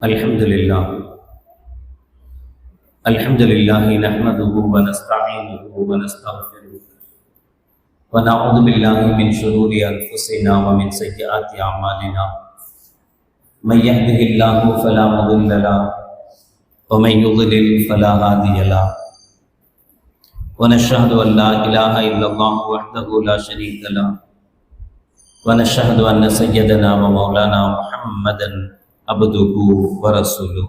الحمد لله نحمده ونستعينه ونستغفره ونعوذ بالله من شرور أنفسنا ومن سيئات أعمالنا من يهده الله فلا مضل له ومن يضلل فلا هادي له ونشهد أن لا إله إلا الله وحده لا شريك له ونشهد أن سيدنا ومولانا محمدا عبده ورسوله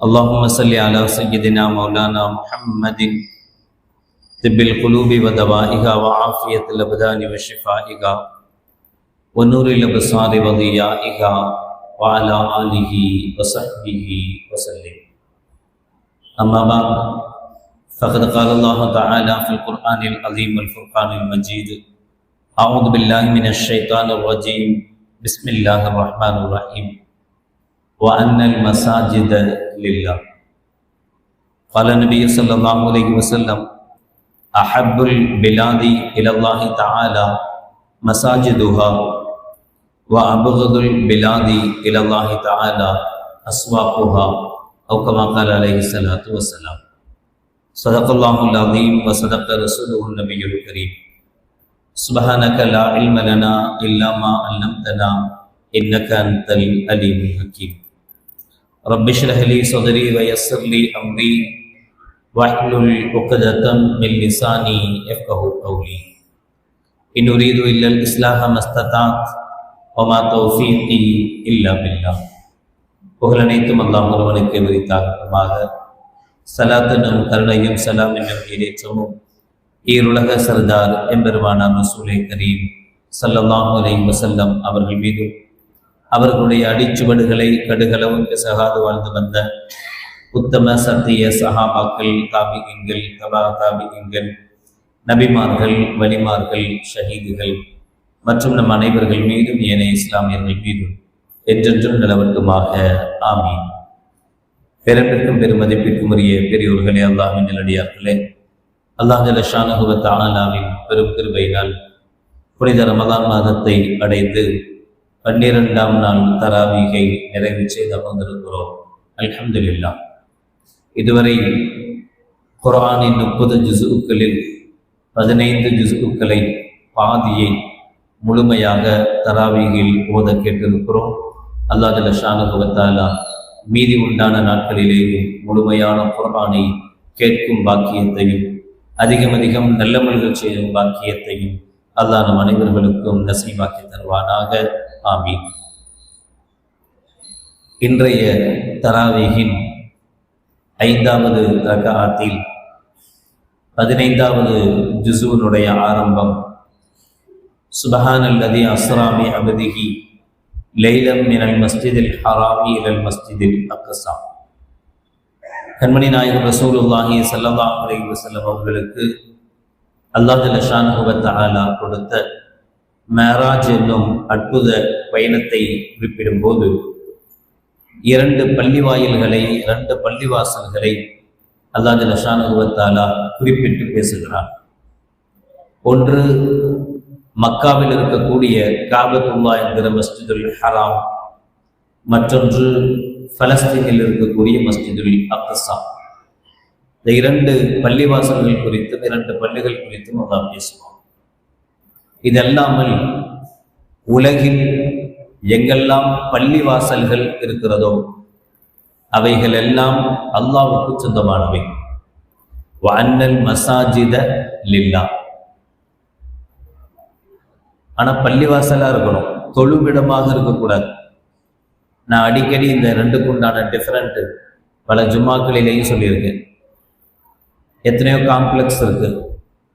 اللهم صل على سيدنا مولانا محمد طب القلوب ودوائها وعافية الأبدان وشفائها ونور الأبصار وضيائها وعلى آله وصحبه وسلم. أما بعد فقد قال الله تعالى في القرآن العظيم والفرقان المجيد: أعوذ بالله من الشيطان الرجيم، بسم الله الرحمن الرحيم، وأن المساجد لله. قال النبي صلى الله عليه وسلم: أحب البلاد إلى الله تعالى مساجدها وأبغض البلاد إلى الله تعالى أسواقها، أو كما قال عليه الصلاة والسلام. صدق الله العظيم وصدق رسوله النبي الكريم. سبحانك لا علم لنا إلا ما علمتنا إنك أنت العليم الحكيم. رب اشرح لي صدري ويسر لي أمري واحلل عقدة من لساني يفقهوا قولي. إن أريد إلا الإصلاح ما استطعت وما توفيقي إلا بالله. புகழனைத்தும் அல்லாஹ் ஒருவனுக்கு உரித்தாகட்டுமாக. சலாத்தனும் கருணையும் சலாம் என்னும் இறைச்சமும் ஈருலக சர்தார் எம்பெருமானார் ரசூலே கரீம் ஸல்லல்லாஹு அலைஹி வஸல்லம் அவர்கள் மீது, அவர்களுடைய அடிச்சுவடுகளை கடுகளவும் பிசகாது வாழ்ந்து வந்த உத்தம சத்திய சஹாபாக்கள், தாபிகீன்கள், தபா தாபிகீன்கள், நபிமார்கள், வலிமார்கள், ஷஹீதுகள் மற்றும் நம் அனைவர்கள் மீதும் ஏனைய இஸ்லாமியர்கள் மீதும் என்றென்றும் நிலவட்டுமாக. ஆமீன். பெரும்பிற்கும் பெருமதிப்பிற்கும் உரிய பெரியோர்களே, அல்லாஹ்வின் நல்லடியார்களே, அல்லாஹ் ஜல்ல ஷானஹு வ தஆலாவின் பெரும் கிருபையினால் புனித ரமலான் மாதத்தை அடைந்து 12ஆம் நாள் தராவீகை நிறைவு செய்து அமர்ந்திருக்கிறோம். அல்ஹம்துலில்லாஹ். இதுவரை குர்ஆனின் 30 ஜுஸ்உக்களில் 15 ஜுஸ்உக்களை, பாதியை முழுமையாக தராவீகில் ஓத கேட்டிருக்கிறோம். அல்லாஹ் ஜல்ல ஷானஹு வ தஆலா மீதி உண்டான நாட்களிலேயும் முழுமையான குர்ஆனை கேட்கும் பாக்கியத்தையும் அதிகம் நல்லமல்கள் செய்யும் பாக்கியத்தையும் அல்லாஹ் நம் அனைவர்களுக்கும் நசீபாக்கி தருவானாக. ஆமீன். இன்றைய தராவீகின் 5வது ரக்அத்தில் 15வது ஜுஸுனுடைய ஆரம்பம். சுப்ஹானல்லதி அஸ்ரா பி அப்திஹி லைலம் மினல் மஸ்ஜிதில் ஹராமி இலல் மஸ்ஜிதில் அக்ஸா. கண்மணி நாயகம் ரசூலுல்லாஹி ஸல்லல்லாஹு அலைஹி வஸல்லம் அவர்களுக்கு அல்லாஹ் ஜல்ல ஷானஹு வ தஆலா கொடுத்த மேராஜ் என்னும் அற்புத பயணத்தை குறிப்பிடும் போது 2 பள்ளிவாயில்களை, 2 பள்ளிவாசல்களை அல்லாஹ் ஜல்ல ஷானஹு வ தஆலா குறிப்பிட்டு பேசுகிறார். ஒன்று மக்காவில் இருக்கக்கூடிய காபத்துல்லாஹ் என்கிற மஸ்ஜிதுல் ஹராம், மற்றொன்று பலஸ்தீனில் இருக்கக்கூடிய மஸ்ஜிதுல் அக்ஸா. இந்த 2 பள்ளிவாசல்கள் குறித்தும் 2 பள்ளிகள் குறித்தும் அல்லாஹ் பேசுவான். இதல்லாமல் உலகில் எங்கெல்லாம் பள்ளிவாசல்கள் இருக்கிறதோ அவைகள் எல்லாம் அல்லாஹ்வுக்கு சொந்தமானவை. வஅன்னல் மசாஜித லில்லாஹ். ஆனா பள்ளிவாசலா இருக்கணும், தொழுவிடமாக இருக்கக்கூடாது. நான் அடிக்கடி இந்த 2க்கு உண்டான டிஃபரெண்ட் பல ஜும்மாக்களிலேயும் சொல்லியிருக்கேன். எத்தனையோ காம்ப்ளெக்ஸ் இருக்கு.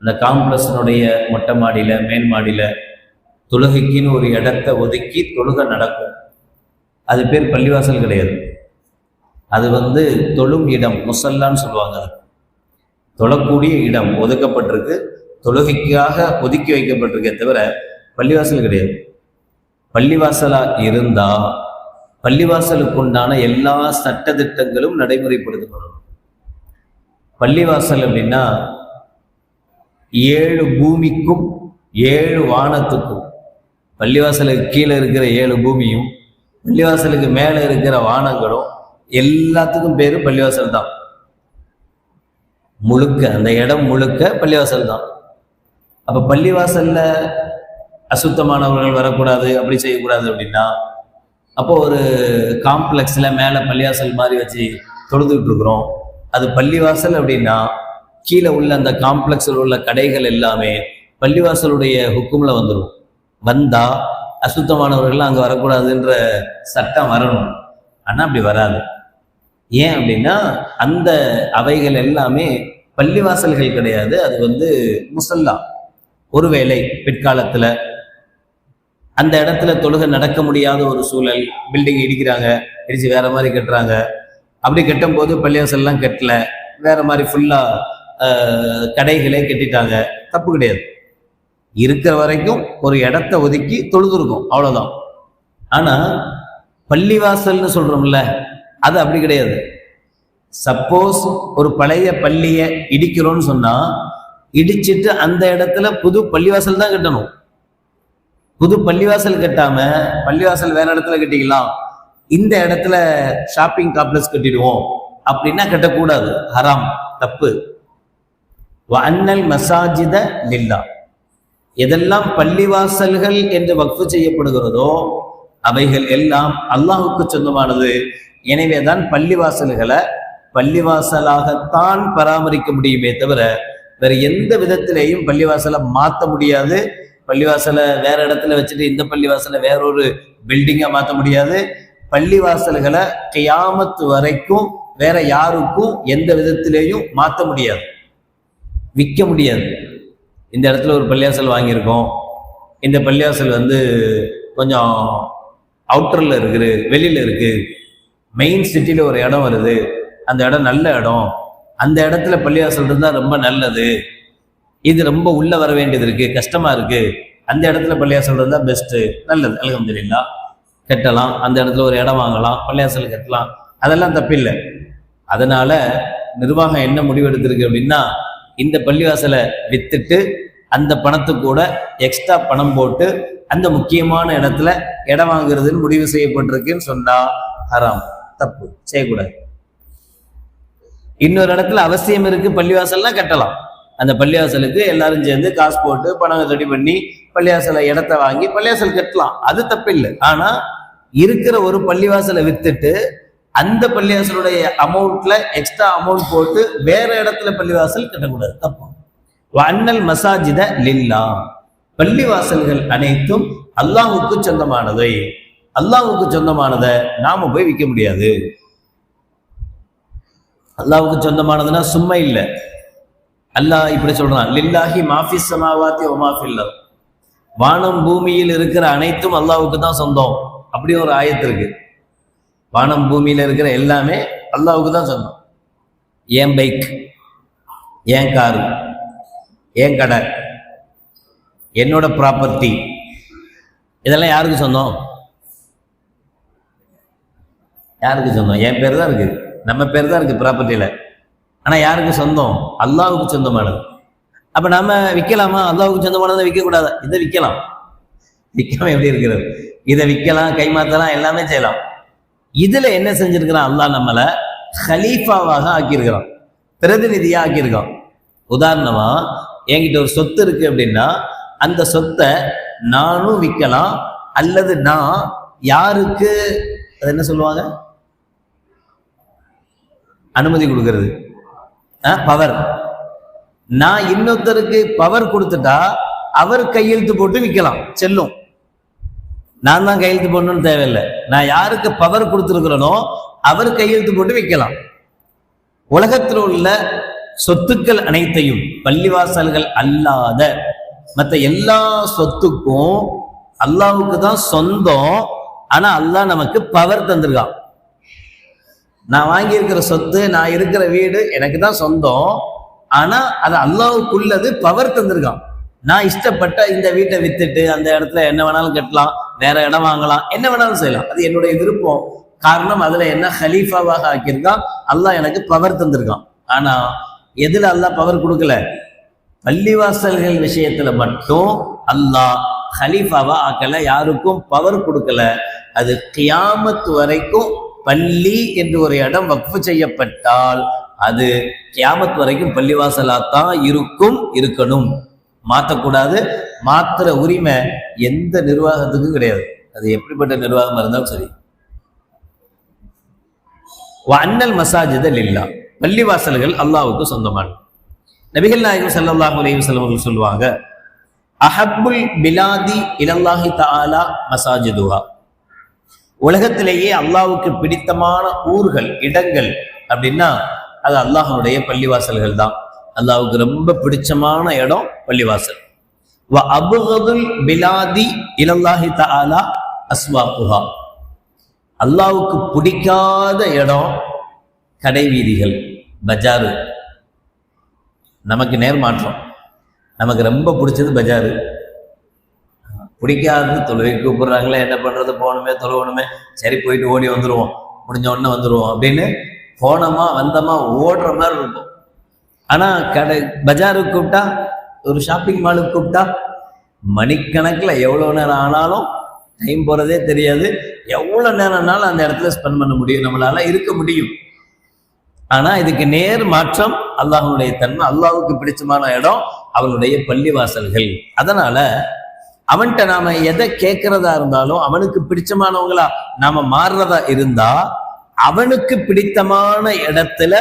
அந்த காம்ப்ளெக்ஸினுடைய மொட்டை மாடியில், மேல் மாடியில் தொழுகைக்குன்னு ஒரு இடத்தை ஒதுக்கி தொழுகை நடக்கும். அது பேர் பள்ளிவாசல் கிடையாது. அது தொழும் இடம், முசல்லான்னு சொல்லுவாங்க. அது தொழக்கூடிய இடம் ஒதுக்கப்பட்டிருக்கு, தொழுகைக்காக ஒதுக்கி வைக்கப்பட்டிருக்கே தவிர பள்ளிவாசல் கிடையாது. பள்ளிவாசலா இருந்தா பள்ளிவாசலுக்கு உண்டான எல்லா சட்டதிட்டங்களும் நடைமுறைப்படுத்தப்படும். பள்ளிவாசல் அப்படின்னா 7 பூமிக்கும் 7 வானத்துக்கும், பள்ளிவாசலுக்கு கீழே இருக்கிற 7 பூமியும் பள்ளிவாசலுக்கு மேலே இருக்கிற வானங்களும் எல்லாத்துக்கும் பேரு பள்ளிவாசல் தான். முழுக்க அந்த இடம் முழுக்க பள்ளிவாசல் தான். அப்ப பள்ளிவாசல்ல அசுத்தமானவர்கள் வரக்கூடாது, அப்படி செய்யக்கூடாது அப்படின்னா, அப்போ ஒரு காம்ப்ளெக்ஸ்ல மேல பள்ளிவாசல் மாதிரி வச்சு தொழுதுகிட்டு இருக்கிறோம். அது பள்ளிவாசல் அப்படின்னா கீழே உள்ள அந்த காம்ப்ளெக்ஸில் உள்ள கடைகள் எல்லாமே பள்ளிவாசலுடைய ஹுக்கும்ல வந்துடும். வந்தா அசுத்தமானவர்கள் அங்கே வரக்கூடாதுன்ற சட்டம் வரணும். ஆனால் அப்படி வராது. ஏன் அப்படின்னா அந்த அவைகள் எல்லாமே பள்ளிவாசல்கள் கிடையாது. அது முசல்லா. ஒருவேளை பிற்காலத்தில் அந்த இடத்துல தொழுகை நடக்க முடியாத ஒரு சூழல், பில்டிங் இடிக்கிறாங்க, இடிச்சு வேற மாதிரி கட்டுறாங்க. அப்படி கட்டும் போது பள்ளிவாசல்லாம் கட்டல, வேற மாதிரி ஃபுல்லா கடைகளே கட்டிட்டாங்க, தப்பு கிடையாது. இருக்கிற வரைக்கும் ஒரு இடத்த ஒதுக்கி தொழுதுருக்கும், அவ்வளவுதான். ஆனா பள்ளிவாசல்னு சொல்றோம்ல, அது அப்படி கிடையாது. சப்போஸ் ஒரு பழைய பள்ளியை இடிக்கிறோம்னு சொன்னா, இடிச்சிட்டு அந்த இடத்துல புது பள்ளிவாசல் தான் கட்டணும். புது பள்ளிவாசல் கட்டாம பள்ளிவாசல் வேற இடத்துல கட்டிக்கலாம், இந்த இடத்துல ஷாப்பிங் காம்ப்ளெக்ஸ் கட்டிடுவோம் அப்படின்னா கட்டக்கூடாது, ஹராம், தப்பு. வஅன்னல் மசாஜித லில்லா, எதெல்லாம் பள்ளிவாசல்கள் என்று வக்ஃபு செய்யப்படுகிறதோ அவைகள் எல்லாம் அல்லாஹுக்கு சொந்தமானது. எனவேதான் பள்ளிவாசல்களை பள்ளிவாசலாகத்தான் பராமரிக்க முடியுமே தவிர வேற எந்த விதத்திலேயும் பள்ளிவாசலை மாற்ற முடியாது. பள்ளிவாசலை வேற இடத்துல வச்சுட்டு இந்த பள்ளிவாசலை வேறொரு பில்டிங்கா மாற்ற முடியாது. பள்ளிவாசல்களை கியாமத்து வரைக்கும் வேற யாருக்கும் எந்த விதத்திலேயும் மாற்ற முடியாது, விற்க முடியாது. இந்த இடத்துல ஒரு பள்ளிவாசல் வாங்கியிருக்கோம், இந்த பள்ளிவாசல் கொஞ்சம் அவுட்டர்ல இருக்குது, வெளியில இருக்கு, மெயின் சிட்டியில ஒரு இடம் வருது, அந்த இடம் நல்ல இடம், அந்த இடத்துல பள்ளிவாசல் இருந்தா ரொம்ப நல்லது, இது ரொம்ப உள்ள வர வேண்டியது இருக்கு, கஷ்டமா இருக்கு, அந்த இடத்துல பள்ளிவாசல் இருந்தா பெஸ்ட், நல்லது, அல்ஹம்துலில்லாஹ், கட்டலாம். அந்த இடத்துல ஒரு இடம் வாங்கலாம், பள்ளிவாசல் கட்டலாம், அதெல்லாம் தப்பில்லை. அதனால நிர்வாகம் என்ன முடிவெடுத்திருக்கு அப்படின்னா, இந்த பள்ளிவாசலை வித்துட்டு அந்த பணத்துக்கு கூட எக்ஸ்ட்ரா பணம் போட்டு அந்த முக்கியமான இடத்துல இடம் வாங்குறதுன்னு முடிவு செய்யப்பட்டிருக்குன்னு சொன்னா ஹராம், தப்பு, செய்யக்கூடாது. இன்னொரு இடத்துல அவசியம் இருக்கு பள்ளிவாசல்லாம் கட்டலாம், அந்த பள்ளிவாசலுக்கு எல்லாரும் சேர்ந்து காசு போட்டு பணம் ரெடி பண்ணி பள்ளிவாசலை இடத்த வாங்கி பள்ளிவாசல் கட்டலாம், அது தப்பில்லை. ஆனா இருக்கிற ஒரு பள்ளிவாசலை வித்துட்டு அந்த பள்ளிவாசலுடைய அமௌண்ட்ல எக்ஸ்ட்ரா அமௌண்ட் போட்டு வேற இடத்துல பள்ளிவாசல் கட்டக்கூடாது, தப்பு. வஅன்னல் மசாஜித லில்லாஹ், பள்ளிவாசல்கள் அனைத்தும் அல்லாஹ்வுக்கு சொந்தமானதை. அல்லாஹ்வுக்கு சொந்தமானதை நாம போய் விற்க முடியாது. அல்லாஹ்வுக்கு சொந்தமானதுன்னா சும்மா இல்லை. அல்லாஹ் இப்படி சொல்றான், லில்லாஹி மாஃபிஸ் ஸமாவாத்தி வ மாஃபில் அர்த், வானம் பூமியில் இருக்கிற அனைத்தும் அல்லாஹ்வுக்கு தான் சொந்தம். அப்படி ஒரு ஆயத்து இருக்கு. வானம் பூமியில இருக்கிற எல்லாமே அல்லாஹ்வுக்கு தான் சொந்தம். ஏன் பைக், ஏன் காரு, ஏன் கடை, என்னோட ப்ராப்பர்ட்டி, இதெல்லாம் யாருக்கு சொந்தம்? யாருக்கு சொந்தம்? என் பேர் தான் இருக்கு, நம்ம பேர் தான் இருக்கு ப்ராப்பர்ட்டியில. ஆனா யாருக்கு சொந்தம்? அல்லாஹ்வுக்கு சொந்தமானது. அப்ப நாம விற்கலாமா? அல்லாஹ்வுக்கு சொந்தமானதை விற்க கூடாது. இதை விற்கலாம், விற்காம எப்படி இருக்கிறது? இதை விற்கலாம், கைமாத்தலாம், எல்லாமே செய்யலாம். இதுல என்ன செஞ்சிருக்கிறான்? அல்லாஹ் நம்மளை ஹலீஃபாவாக ஆக்கியிருக்கிறான், பிரதிநிதியா ஆக்கியிருக்கான். உதாரணமா, என்கிட்ட ஒரு சொத்து இருக்கு அப்படின்னா அந்த சொத்தை நானும் விற்கலாம், அல்லது நான் யாருக்கு அது என்ன சொல்லுவாங்க, அனுமதி கொடுக்கிறது, பவர், நான் இன்னொருத்தருக்கு பவர் கொடுத்துட்டா அவர் கையெழுத்து போட்டு விற்கலாம், செல்லும். நான் தான் கையெழுத்து போடணும்னு தேவையில்லை. நான் யாருக்கு பவர் கொடுத்துருக்கிறேனோ அவர் கையெழுத்து போட்டு விற்கலாம். உலகத்தில் உள்ள சொத்துக்கள் அனைத்தையும், பள்ளிவாசல்கள் அல்லாத மற்ற எல்லா சொத்துக்கும் அல்லாஹ்வுக்கு தான் சொந்தம். ஆனா அல்லாஹ் நமக்கு பவர் தந்திருக்கான். நான் வாங்கி இருக்கிற சொத்து, நான் இருக்கிற வீடு எனக்கு தான் சொந்தம். ஆனா அது அல்லாஹ்வுக்குள்ளது, பவர் தந்திருக்கான். நான் இஷ்டப்பட்ட இந்த வீட்டை வித்துட்டு அந்த இடத்துல என்ன வேணாலும் கட்டலாம், வேற இடம் வாங்கலாம், என்ன வேணாலும் செய்யலாம், அது என்னுடைய விருப்பம். காரணம் அதுல என்ன ஹலீஃபாவாக ஆக்கியிருக்கான், அல்லாஹ் எனக்கு பவர் தந்திருக்கான். ஆனா எதுல அல்லாஹ் பவர் கொடுக்கல? பள்ளிவாசல்கள் விஷயத்துல மட்டும் அல்லாஹ் ஹலீஃபாவா ஆக்கல, யாருக்கும் பவர் கொடுக்கல. அது கியாமத் வரைக்கும் பள்ளி என்று ஒரு இடம் வக்ஃபு செய்யப்பட்டால் அது கியாமத் வரைக்கும் பள்ளிவாசலாத்தான் இருக்கணும். மாற்றக்கூடாது. மாத்திர உரிமை எந்த நிர்வாகத்துக்கும் கிடையாது. அது எப்படிப்பட்ட நிர்வாகம் இருந்தாலும் சரி. அன்னல் மசாஜித லில்லா, பள்ளிவாசல்கள் அல்லாஹ்வுக்கு சொந்தமான. நபிகள் நாயகம் ஸல்லல்லாஹு அலைஹி வஸல்லம் அவர்கள் சொல்லுவாங்க, அஹப்புல் பிலாதி இலல்லாஹி தஆலா மசாஜிதுஹா, உலகத்திலேயே அல்லாஹ்வுக்கு பிடித்தமான ஊர்கள், இடங்கள் அப்படின்னா அது அல்லாஹ்வுடைய பள்ளிவாசல்கள் தான். அல்லாஹ்வுக்கு ரொம்ப பிடிச்சமான இடம் பள்ளிவாசல். வ அப்கதுல் பிலாதி இலல்லாஹி தஆலா அஸ்வாகுஹா, அல்லாஹ்வுக்கு பிடிக்காத இடம் கடை வீதிகள், பஜாரு. நமக்கு நேர் மாற்றம். நமக்கு ரொம்ப பிடிச்சது பஜாரு, பிடிக்காதது தொழுகை. கூப்பிடுறாங்களே, என்ன பண்றது, போகணுமே, தொழுவணுமே, சரி போயிட்டு ஓடி வந்துடுவோம், முடிஞ்ச உடனே வந்துடுவோம் அப்படின்னு போனோமா வந்தோமா ஓடுற மாதிரி இருக்கும். ஆனா பஜாருக்கு கூப்பிட்டா, ஒரு ஷாப்பிங் மாலுக்கு கூப்பிட்டா மணிக்கணக்கில் எவ்வளோ நேரம் ஆனாலும் டைம் போகிறதே தெரியாது. எவ்வளோ நேரம்னாலும் அந்த இடத்துல ஸ்பெண்ட் பண்ண முடியும், நம்மளால இருக்க முடியும். ஆனா இதுக்கு நேர் மாற்றம் அல்லாஹ்வுடைய தன்மை. அல்லாஹ்வுக்கு பிடிச்சமான இடம் அவனுடைய பள்ளிவாசல்கள். அதனால அவன்கிட்ட நாம எதை கேட்கறதா இருந்தாலும் அவனுக்கு பிடிச்சமானவங்களா நாம மாறுறதா இருந்தா அவனுக்கு பிடித்தமான இடத்துல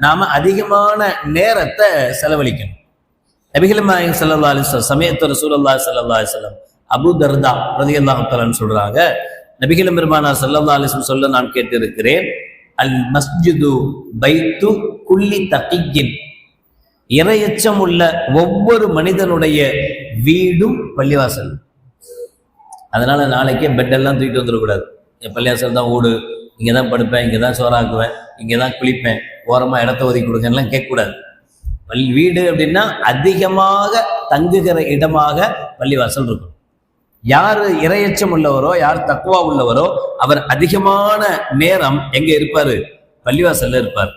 நாம அதிகமான நேரத்தை செலவழிக்கணும். நபிகள் நாயகம் ஸல்லல்லாஹு அலைஹி வஸல்லம் சமயத்து ரசூலுல்லாஹி ஸல்லல்லாஹு அலைஹி வஸல்லம் அபூ தர்தா ரலியல்லாஹு தஆலா சொல்றாங்க, நபிகள் பெருமானார் ஸல்லல்லாஹு அலைஹி வஸல்லம் சொல்ல நான் கேட்டிருக்கிறேன், அல் மஸ்ஜிது பைத்து குல்லி தகியின், இறையச்சம் உள்ள ஒவ்வொரு மனிதனுடைய வீடும் பள்ளிவாசல். அதனால நாளைக்கே பெட்டெல்லாம் தூக்கிட்டு வந்துடக்கூடாது. என் பள்ளிவாசல் தான் வீடு, இங்கே தான் படுப்பேன், இங்கே தான் சோறாக்குவேன், இங்கே தான் குளிப்பேன், ஓரமாக இடத்த ஒதுக்கி கொடுங்கலாம் கேட்கக்கூடாது. வீடு அப்படின்னா அதிகமாக தங்குகிற இடமாக பள்ளிவாசல் இருக்கும். யார் இறையச்சம் உள்ளவரோ, யார் தக்வா உள்ளவரோ அவர் அதிகமான நேரம் எங்க இருப்பாரு? பள்ளிவாசல்ல இருப்பார்.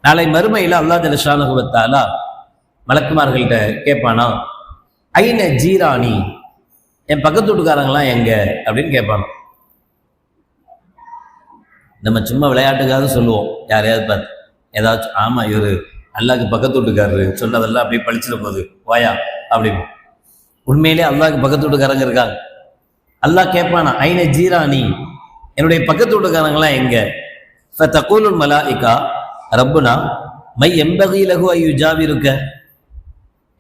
நாளை மறுமையில அல்லாஹ் ஜல்ல ஷானஹு வ தஆலா மலக்குமார்கள்ட்ட கேட்பானா, ஐன ஜீரானி, என் பக்கத்து வீட்டுக்காரங்களாம் எங்க அப்படின்னு கேட்பானோ. நம்ம சும்மா விளையாட்டுக்காக சொல்லுவோம், யாரையாவது பார்த்து ஏதாச்சும், ஆமா இவரு அல்லாஹ்க்கு பக்கத்து வீட்டுக்காரரு சொன்னதெல்லாம் அப்படியே பழிச்சிட போகுது வாயா அப்படின்னு. உண்மையிலே அல்லாஹ்க்கு பக்கத்து வீட்டுக்காரங்க இருக்காங்க. அல்லாஹ் கேட்பானா, ஐன ஜீரானி, என்னுடைய பக்கத்து வீட்டுக்காரங்களாம் எங்க? ஃபதகூலுல் மலாயிகா ரப்புனா மை எம்பகி லஹு அய்யுஜாவிருக்க,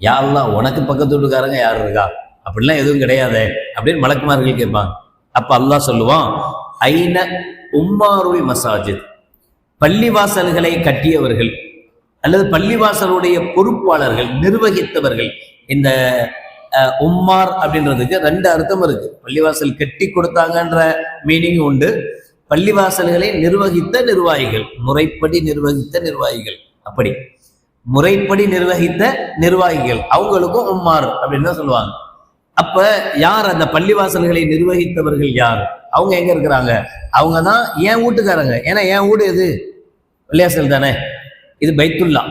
யா அல்லாஹ் உனக்கு பக்கத்து வீட்டுக்காரங்க யார் இருக்கா? அப்படிலாம் எதுவும் கிடையாதே அப்படின்னு மலக்குமார்கள் கேட்பாங்க. அப்ப அல்லாஹ் சொல்லுவான், ஐன உம்மாருல் மசாஜித், பள்ளிவாசல்களை கட்டியவர்கள் அல்லது பள்ளிவாசலுடைய பொறுப்பாளர்கள், நிர்வகித்தவர்கள். இந்த உம்மார் அப்படின்றதுக்கு ரெண்டு அர்த்தம் இருக்கு. பள்ளிவாசல் கட்டி கொடுத்தாங்கன்ற மீனிங் உண்டு, பள்ளிவாசல்களை நிர்வகித்த நிர்வாகிகள், முறைப்படி நிர்வகித்த நிர்வாகிகள். அப்படி முறைப்படி நிர்வகித்த நிர்வாகிகள் அவங்களுக்கும் உம்மார் அப்படின்னு தான் சொல்லுவாங்க. அப்ப யார் அந்த பள்ளிவாசல்களை நிர்வகித்தவர்கள்? யார்? அவங்க எங்க இருக்கிறாங்க? அவங்க தான் என் வீட்டுக்காரங்க. ஏன்னா என் வீடு எது? பள்ளிவாசல் தானே. இது பைத்துல்லா,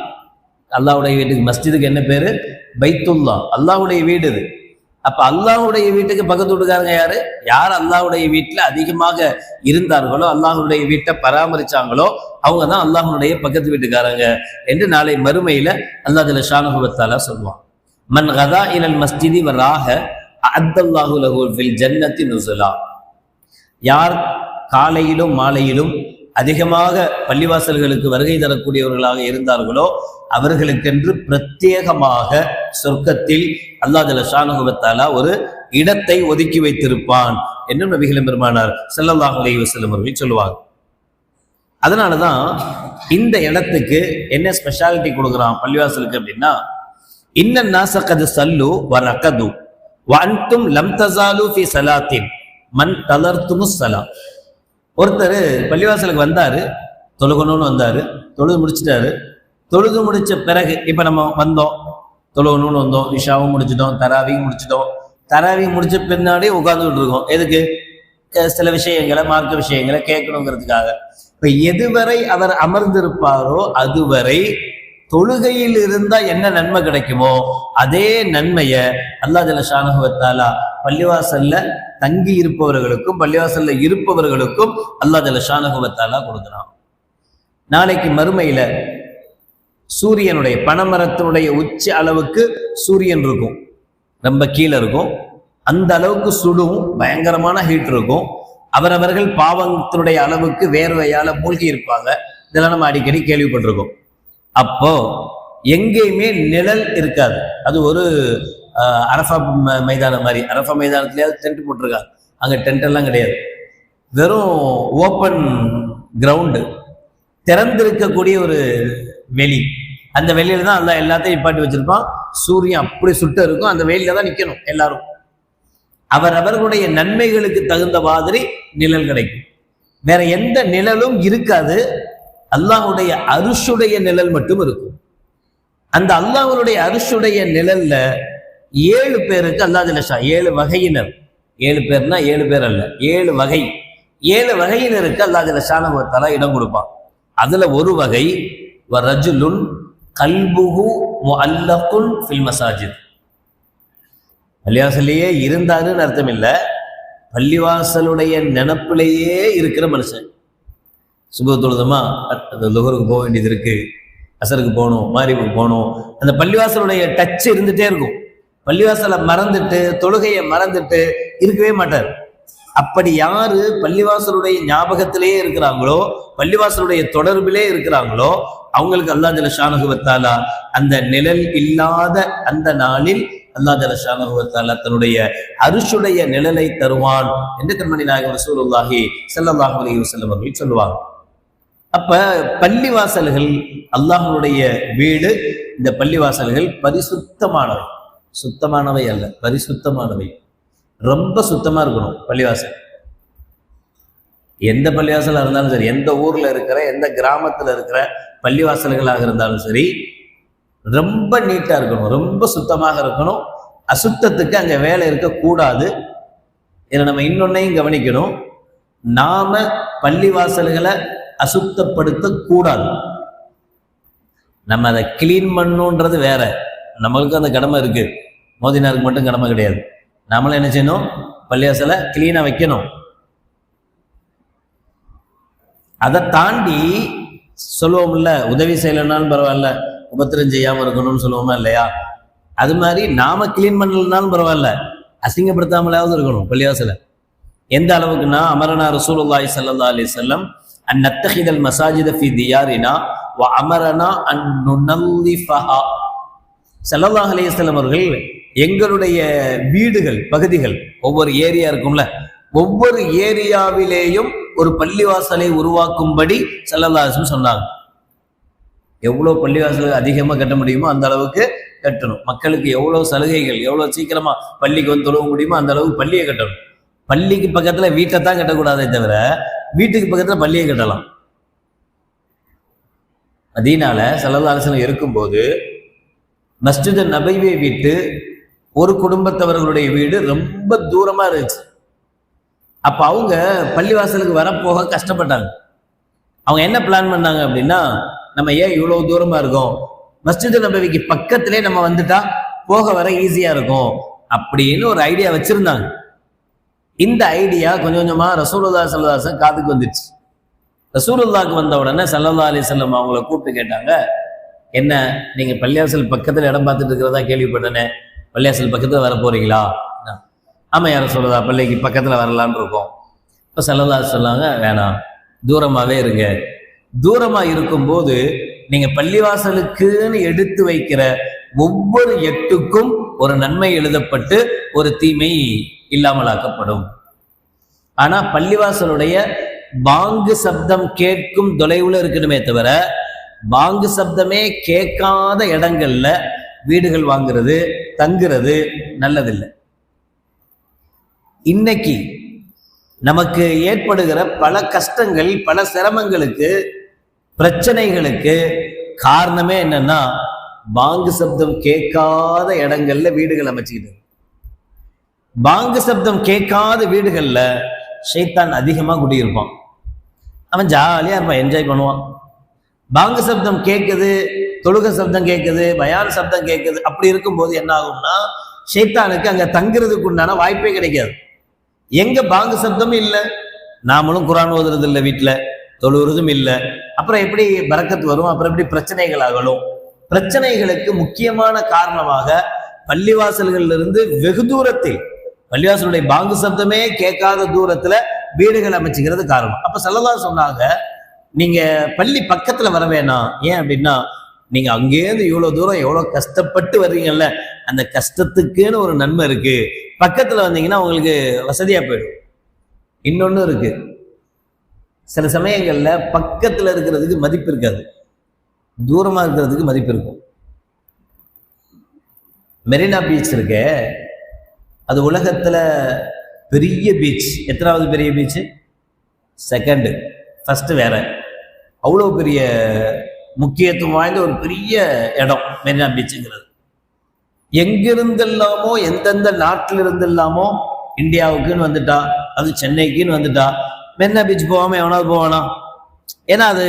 அல்லாஹ்வுடைய வீட்டுக்கு. மஸ்ஜிதுக்கு என்ன பேரு? பைத்துல்லா, அல்லாஹ்வுடைய வீடு இது. அப்ப அல்லாஹ்வுடைய வீட்டுக்கு பக்கத்து வீட்டுக்காரங்க யாரு? யார் அல்லாஹ்வுடைய வீட்டுல அதிகமாக இருந்தார்களோ, அல்லாஹ்வுடைய வீட்டை பராமரிச்சாங்களோ அவங்க தான் அல்லாஹ்வுடைய பக்கத்து வீட்டுக்காரங்க என்று நாளை மறுமையில அல்லாஹ் ஜல்ல ஷானஹு வ தஆலா சொல்லுவான். மன் கதா இலல் மஸ்ஜிதி வ ராஹ அஅத்தல்லாஹு லஹு ஃபில் ஜன்னத்தி நுஸுலா, யார் காலையிலும் மாலையிலும் அதிகமாக பள்ளிவாசல்களுக்கு வருகை தரக்கூடியவர்களாக இருந்தார்களோ அவர்களுக்கென்று பிரத்யேகமாக சொர்க்கத்தில் அல்லாஹ் ஜல்ல ஷானஹு வ தஆலா ஒரு இடத்தை ஒதுக்கி வைத்திருப்பான் என்று நபிகள் பெருமானார் ஸல்லல்லாஹு அலைஹி வஸல்லம் அவர்கள் சொல்லுவாங்க. அதனாலதான் இந்த இடத்துக்கு என்ன ஸ்பெஷாலிட்டி கொடுக்குறான் பள்ளிவாசலுக்கு அப்படின்னா, இன்ன நாஸ கத் ஸல்லு வ ரகது வ அன்தும் லம் தஸாலு ஃபீ ஸலாத்தின் மன் தலர்துமுஸ் ஸலா. ஒருத்தர் பள்ளிவாசலுக்கு வந்தாரு, தொழுகணும்னு வந்தாரு, தொழுது முடிச்சிட்டாரு. தொழுது முடிச்ச பிறகு இப்ப நம்ம வந்தோம், தொழுகணும்னு வந்தோம், இஷாவும் முடிச்சிட்டோம், தராவியும் முடிச்சிட்டோம். தராவி முடிச்ச பின்னாடி உட்கார்ந்துகிட்டு இருக்கோம். எதுக்கு? சில விஷயங்களை, மார்க்க விஷயங்களை கேட்கணுங்கிறதுக்காக. இப்ப எதுவரை அவர் அமர்ந்திருப்பாரோ அதுவரை தொழுகையில் இருந்தா என்ன நன்மை கிடைக்குமோ அதே நன்மையை அல்லாஹ் ஜல்ல ஷானஹு வ தஆலா பள்ளிவாசல்ல தங்கி இருப்பவர்களுக்கும் பள்ளிவாசல்ல இருப்பவர்களுக்கும் அல்லாஹ் ஜல்ல ஷானஹு வ தஆலா கொடுக்குறான். நாளைக்கு மறுமையில சூரியனுடைய பனைமரத்தினுடைய உச்ச அளவுக்கு சூரியன் இருக்கும், ரொம்ப கீழே இருக்கும், அந்த அளவுக்கு சுடும், பயங்கரமான ஹீட் இருக்கும். அவரவர்கள் பாவத்தினுடைய அளவுக்கு வேர்வையால மூழ்கி இருப்பாங்க. இதெல்லாம் நம்ம அடிக்கடி கேள்விப்பட்டிருக்கோம். அப்போ எங்கேயுமே நிழல் இருக்காது. அது ஒரு அரஃபா மைதானம் மாதிரி. அரஃபா மைதானத்திலேயாவது டென்ட் போட்டிருக்காங்க, அங்கே டென்ட் எல்லாம் கிடையாது. வெறும் ஓப்பன் கிரவுண்டு, திறந்திருக்கக்கூடிய ஒரு வெளி. அந்த வெளியில தான் அல்லாஹ் எல்லாத்தையும் நிப்பாட்டி வச்சிருப்பான். சூரியன் அப்படி சுட்ட இருக்கும், அந்த வெளியில தான் நிக்கணும் எல்லாரும். அவர்களுடைய நன்மைகளுக்கு தகுந்த மாதிரி நிழல் கிடைக்கும். வேற எந்த நிழலும் இருக்காது. அல்லாஹ்வுடைய அருஷுடைய நிழல் மட்டும் இருக்கும். அந்த அல்லாஹ்வுடைய அருஷுடைய நிழல்ல 7 பேருக்கு அல்லாஹ் ஜல்ல ஷா 7 வகையினர். 7 பேர்னா 7 பேர் அல்ல, 7 வகை. 7 வகையினருக்கு அல்லாஹ் ஜல்ல ஷானஹு வ தஆலா இடம் கொடுப்பான். அதுல ஒரு வகை வரஜுலுன் கல்புஹு முஅல்லகுன் ஃபில் மசாஜித். பள்ளிவாசலையே இருந்தாருன்னு அர்த்தம் இல்லை, பள்ளிவாசலுடைய நினப்பிலேயே இருக்கிற மனுஷன். சுபஹ் தொழுதமா, அந்த லுஹருக்கு போக வேண்டியது இருக்கு, அசருக்கு போகணும், மாரிபுக்கு போகணும், அந்த பள்ளிவாசலுடைய டச் இருந்துட்டே இருக்கும். பள்ளிவாசலை மறந்துட்டு தொழுகையை மறந்துட்டு இருக்கவே மாட்டார். அப்படி யாரு பள்ளிவாசலுடைய ஞாபகத்திலேயே இருக்கிறாங்களோ, பள்ளிவாசலுடைய தொடர்பிலே இருக்கிறாங்களோ, அவங்களுக்கு அல்லாஹ் ஜல்ல ஷானஹு வ தஆலா அந்த நிழல் இல்லாத அந்த நாளில் அல்லாஹ் ஜல்ல ஷானஹு வ தஆலா தன்னுடைய அருஷுடைய நிழலை தருவான் என்று கண்மணி நாயகம் ரசூலுல்லாஹி ஸல்லல்லாஹு அலைஹி வஸல்லம் அவர்கள் சொல்லுவாங்க. அப்ப பள்ளிவாசல்கள் அல்லாஹ்வுடைய வீடு. இந்த பள்ளிவாசல்கள் பரிசுத்தமானவை, சுத்தமானவை அல்ல, பரிசுத்தமானவை. ரொம்ப சுத்தமா இருக்கணும் பள்ளிவாசல். எந்த பள்ளிவாசலாக இருந்தாலும் சரி, எந்த ஊர்ல இருக்கிற எந்த கிராமத்துல இருக்கிற பள்ளிவாசல்களாக இருந்தாலும் சரி, ரொம்ப நீட்டா இருக்கணும், ரொம்ப சுத்தமாக இருக்கணும். அசுத்தத்துக்கு அங்க வேலை இருக்கக்கூடாது. இதை நம்ம இன்னொன்னையும் கவனிக்கணும். நாம பள்ளிவாசல்களை அசுத்தப்படுத்த கூடாது. நம்ம அதை கிளீன் பண்ணுன்றது வேற, நம்மளுக்கு அந்த கடமை இருக்கு. மோதினாருக்கு மட்டும் கடமை கிடையாது. நாமளும் என்ன செய்யணும், பள்ளிவாசலை கிளீனா வைக்கணும். அதை தாண்டி சொல்லுவோம்ல, உதவி செய்யலைன்னாலும் பரவாயில்ல, உபத்திரம் செய்யாம இருக்கணும்னு சொல்லுவோமா இல்லையா? அது மாதிரி நாம கிளீன் பண்ணலனாலும் பரவாயில்ல, அசிங்கப்படுத்தாமலாவது இருக்கணும் பள்ளிவாசலை. எந்த அளவுக்குன்னா, அமரனா ரசூலுல்லாஹி ஸல்லல்லாஹு அலைஹி வஸல்லம் அன் நத்தஹிதல் மசாஜித ஃபீ தியாரினா வ அமரனா அன் நுனல்லிஃபஹா. ஸல்லல்லாஹு அலைஹி வஸல்லம் அவர்கள் எங்களுடைய வீடுகள், பகுதிகள், ஒவ்வொரு ஏரியா இருக்கும்ல, ஒவ்வொரு ஏரியாவிலேயும் ஒரு பள்ளிவாசலை உருவாக்கும்படி ஸல்லல்லாஹு அலைஹி வஸல்லம் சொன்னாங்க. எவ்வளவு பள்ளிவாசல் அதிகமா கட்ட முடியுமோ அந்த அளவுக்கு கட்டணும். மக்களுக்கு எவ்வளவு சலுகைகள், எவ்வளவு சீக்கிரமா பள்ளிக்கு வந்து தொழுவ முடியுமோ அந்த அளவுக்கு பள்ளியை கட்டணும். பள்ளிக்கு பக்கத்துல வீட்டை தான் கட்டக்கூடாதே தவிர, வீட்டுக்கு பக்கத்துல பள்ளியை கட்டலாம். மதீனால ஸல்லல்லாஹு அலைஹி வஸல்லம் இருக்கும்போது மஸ்ஜித் நபவியை விட்டு ஒரு குடும்பத்தவர்களுடைய வீடு ரொம்ப தூரமா இருந்துச்சு. அப்ப அவங்க பள்ளிவாசலுக்கு வரப்போக கஷ்டப்பட்டாங்க. அவங்க என்ன பிளான் பண்ணாங்க அப்படின்னா, நம்ம ஏன் இவ்வளவு தூரமா இருக்கோம், மஸ்ஜித் நபவிக்கு பக்கத்திலே நம்ம வந்துட்டா போக வர ஈஸியா இருக்கும் அப்படின்னு ஒரு ஐடியா வச்சிருந்தாங்க. இந்த ஐடியா கொஞ்சம் கொஞ்சமா ரசூலுல்லாஹி ஸல்லல்லாஹு அலைஹி வஸல்லம் காதுக்கு வந்துருச்சு. ரசூலுல்லாஹ்க்கு வந்த உடனே ஸல்லல்லாஹு அலைஹி வஸல்லம் அவங்கள கூப்பிட்டு கேட்டாங்க, என்ன நீங்க பள்ளிவாசல் பக்கத்துல இடம் பார்த்துட்டு இருக்கிறதா கேள்விப்பட்டனே, பள்ளிவாசல் பக்கத்துல வர போறீங்களா? ஆமா யார சொல்றதா, பள்ளிக்கு பக்கத்துல வரலான்னு இருக்கோம். இப்ப ஸல்லல்லாஹு அலைஹி வஸல்லம் சொன்னாங்க, வேணாம், தூரமாவே இருங்க. தூரமா இருக்கும்போது நீங்க பள்ளிவாசலுக்குன்னு எடுத்து வைக்கிற ஒவ்வொரு எட்டுக்கும் ஒரு நன்மை எழுதப்பட்டு ஒரு தீமை இல்லாமலாக்கப்படும். ஆனா பள்ளிவாசலுடைய பாங்கு சப்தம் கேட்கும் தொலைவுல இருக்கணுமே தவிர, பாங்கு சப்தமே கேட்காத இடங்கள்ல வீடுகள் வாங்குறது, தங்குறது நல்லதில்லை. இன்னைக்கு நமக்கு ஏற்படுகிற பல கஷ்டங்கள், பல சிரமங்களுக்கு, பிரச்சனைகளுக்கு காரணமே என்னன்னா, பாங்கு சப்தம் கேட்காத இடங்கள்ல வீடுகள் அமைச்சுக்கிட்டு. பாங்கு சப்தம் கேட்காத வீடுகள்ல ஷைத்தான் அதிகமா குடியிருப்பான். அவன் ஜாலியா இருப்பான், என்ஜாய் பண்ணுவான். பாங்கு சப்தம் கேட்குது, தொழுகை சப்தம் கேட்குது, பயான் சப்தம் கேட்குது. அப்படி இருக்கும்போது என்ன ஆகும்னா, ஷைத்தானுக்கு அங்க தங்குறதுக்கு உண்டான வாய்ப்பே கிடைக்காது. எங்க பாங்கு சப்தமும் இல்லை, நாமளும் குரான் ஓதுறது இல்லை, வீட்டுல தொழுவுறதும் இல்லை, அப்புறம் எப்படி பரக்கத்து வரும்? அப்புறம் எப்படி பிரச்சனைகள் ஆகலும்? பிரச்சனைகளுக்கு முக்கியமான காரணமாக பள்ளிவாசல்கள்ல இருந்து வெகு தூரத்தில், பள்ளிவாசலுடைய பாங்கு சப்தமே கேட்காத தூரத்துல வீடுகள் அமைச்சுக்கிறது காரணம். அப்ப ஸல்லல்லாஹு சொன்னாங்க, நீங்க பள்ளி பக்கத்துல வர வேணாம். ஏன் அப்படின்னா, நீங்க அங்கேருந்து இவ்வளவு தூரம் எவ்வளவு கஷ்டப்பட்டு வர்றீங்கல்ல, அந்த கஷ்டத்துக்குன்னு ஒரு நன்மை இருக்கு. பக்கத்துல வந்தீங்கன்னா உங்களுக்கு வசதியா போயிடும். இன்னொன்னு இருக்கு, சில சமயங்கள்ல பக்கத்துல இருக்கிறதுக்கு மதிப்பு இருக்காது, தூரமா இருக்கிறதுக்கு மதிப்பு இருக்கும். மெரினா பீச் இருக்கு, அது உலகத்துல பெரிய பீச். எத்தனாவது பெரிய பீச்? செகண்ட். ஃபர்ஸ்ட் வேற. அவ்வளோ பெரிய முக்கியத்துவம் வாய்ந்த ஒரு பெரிய இடம் மெரினா பீச்சுங்கிறது. எங்கிருந்தெல்லாமோ, எந்தெந்த நாட்டில் இருந்தெல்லாமோ இந்தியாவுக்குன்னு வந்துட்டா, அது சென்னைக்குன்னு வந்துட்டா, மெரினா பீச் போகாம எவனாவது போவானா? ஏன்னா அது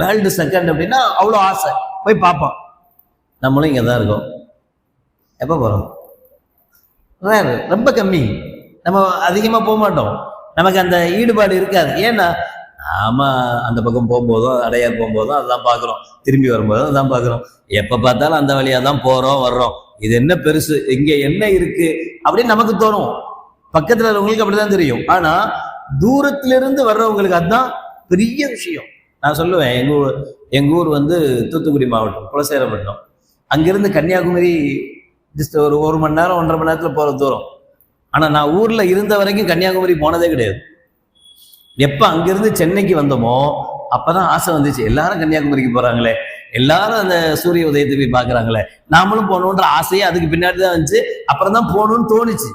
வேர்ல்டு செகண்ட் அப்படின்னா அவ்வளோ ஆசை, போய் பார்ப்பான். நம்மளும் இங்கே தான் இருக்கோம். எப்போ போகிறோம்? ரொம்ப கம்மி. நம்ம அதிகமாக போக மாட்டோம், நமக்கு அந்த ஈடுபாடு இருக்காது. ஏன்னா ஆமா, அந்த பக்கம் போகும்போதும் அடையார் போகும்போதும் அதுதான் பார்க்குறோம், திரும்பி வரும்போதும் அதுதான் பார்க்குறோம், எப்போ பார்த்தாலும் அந்த வழியாக தான் போகிறோம் வர்றோம். இது என்ன பெருசு, இங்கே என்ன இருக்கு அப்படின்னு நமக்கு தோணும். பக்கத்தில் இருக்கிறவங்களுக்கு அப்படிதான் தெரியும். ஆனா தூரத்திலிருந்து வர்றவங்களுக்கு அதுதான் பெரிய விஷயம். நான் சொல்லுவேன், எங்க ஊர் வந்து தூத்துக்குடி மாவட்டம், குலசேகரப்பட்டினம். அங்கிருந்து கன்னியாகுமரி ஜஸ்ட் ஒரு மணி நேரம் 1.5 மணி நேரத்துல போற தூரம். ஆனா நான் ஊர்ல இருந்த வரைக்கும் கன்னியாகுமரி போனதே கிடையாது. எப்ப அங்கிருந்து சென்னைக்கு வந்தோமோ அப்பதான் ஆசை வந்துச்சு, எல்லாரும் கன்னியாகுமரிக்கு போறாங்களே, எல்லாரும் அந்த சூரிய உதயத்தை போய் பாக்குறாங்களே, நாமளும் போகணுன்ற ஆசையே அதுக்கு பின்னாடி தான் வந்துச்சு. அப்புறம் தான் போகணும்னு தோணுச்சு.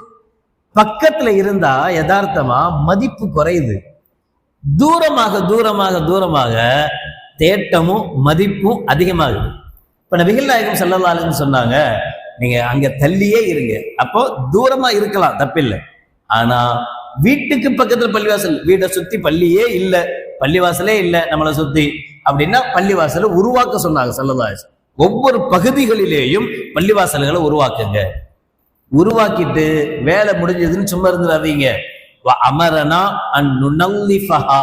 பக்கத்துல இருந்தா யதார்த்தமா மதிப்பு குறையுது, தூரமாக தூரமாக தூரமாக தேட்டமும் மதிப்பும் அதிகமாகுது. இப்ப நபிகள் நாயகம் ஸல்லல்லாஹு அலைஹி வஸல்லம் சொன்னாங்க, நீங்க அங்க தள்ளியே இருங்க. அப்போ தூரமா இருக்கலாம், தப்பில்லை. ஆனா வீட்டுக்கு பக்கத்துல பள்ளிவாசல், வீட்டை சுத்தி பள்ளியே இல்லை, பள்ளிவாசலே இல்லை நம்மளை சுத்தி அப்படின்னா பள்ளிவாசலை உருவாக்க சொன்னாங்க ஸல்லல்லாஹு அலைஹி வஸல்லம். ஒவ்வொரு பகுதிகளிலேயும் பள்ளிவாசல்களை உருவாக்குங்க. உருவாக்கிட்டு வேலை முடிஞ்சதுன்னு சும்மா இருந்துடாதீங்க. அமரனா அந்நுனல்லிஃபஹா,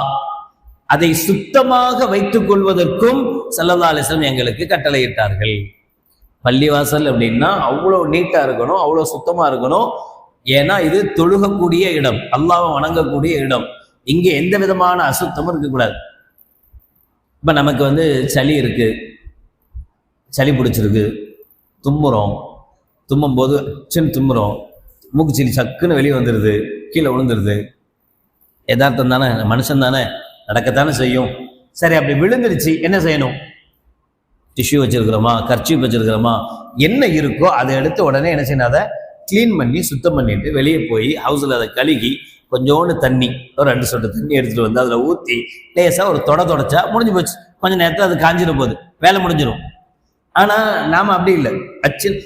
அதை சுத்தமாக வைத்துக் கொள்வதற்கும் ஸல்லல்லாஹு அலைஹி வஸல்லம் எங்களுக்கு கட்டளையிட்டார்கள். பள்ளிவாசல் அப்படின்னா அவ்வளோ நீட்டா இருக்கணும், அவ்வளோ சுத்தமா இருக்கணும். ஏன்னா இது தொழுகக்கூடிய இடம், அல்லாஹ்வை வணங்கக்கூடிய இடம். இங்கே எந்த விதமான அசுத்தமும் இருக்கக்கூடாது. இப்ப நமக்கு வந்து சளி இருக்கு, சளி பிடிச்சிருக்கு, தும்முறோம், தும்மும் போது தும்முறோம், மூக்குச்செலி சக்குன்னு வெளியே வந்துடுது, கீழே விழுந்துருது. யதார்த்தம் தானே, மனுஷன் தானே, நடக்கத்தானே செய்யும். சரி, அப்படி விழுந்துருச்சு, என்ன செய்யணும்? டிஷ்யூ வச்சிருக்கிறோமா, கர்ச்சீப் வச்சிருக்கிறோமா, என்ன இருக்கோ அதை எடுத்து உடனே என்ன செய்யணும், அதை கிளீன் பண்ணி சுத்தம் பண்ணிட்டு வெளியே போய் ஹவுஸில் அதை கழுகி கொஞ்சோண்டு தண்ணி, ஒரு 2 சொட்டு தண்ணி எடுத்துட்டு வந்து அதில் ஊற்றி லேசாக ஒரு தொடச்சா முடிஞ்சு போச்சு. கொஞ்சம் நேரத்தில் அது காஞ்சிட போகுது, வேலை முடிஞ்சிடும். ஆனால் நாம் அப்படி இல்லை, அச்சில்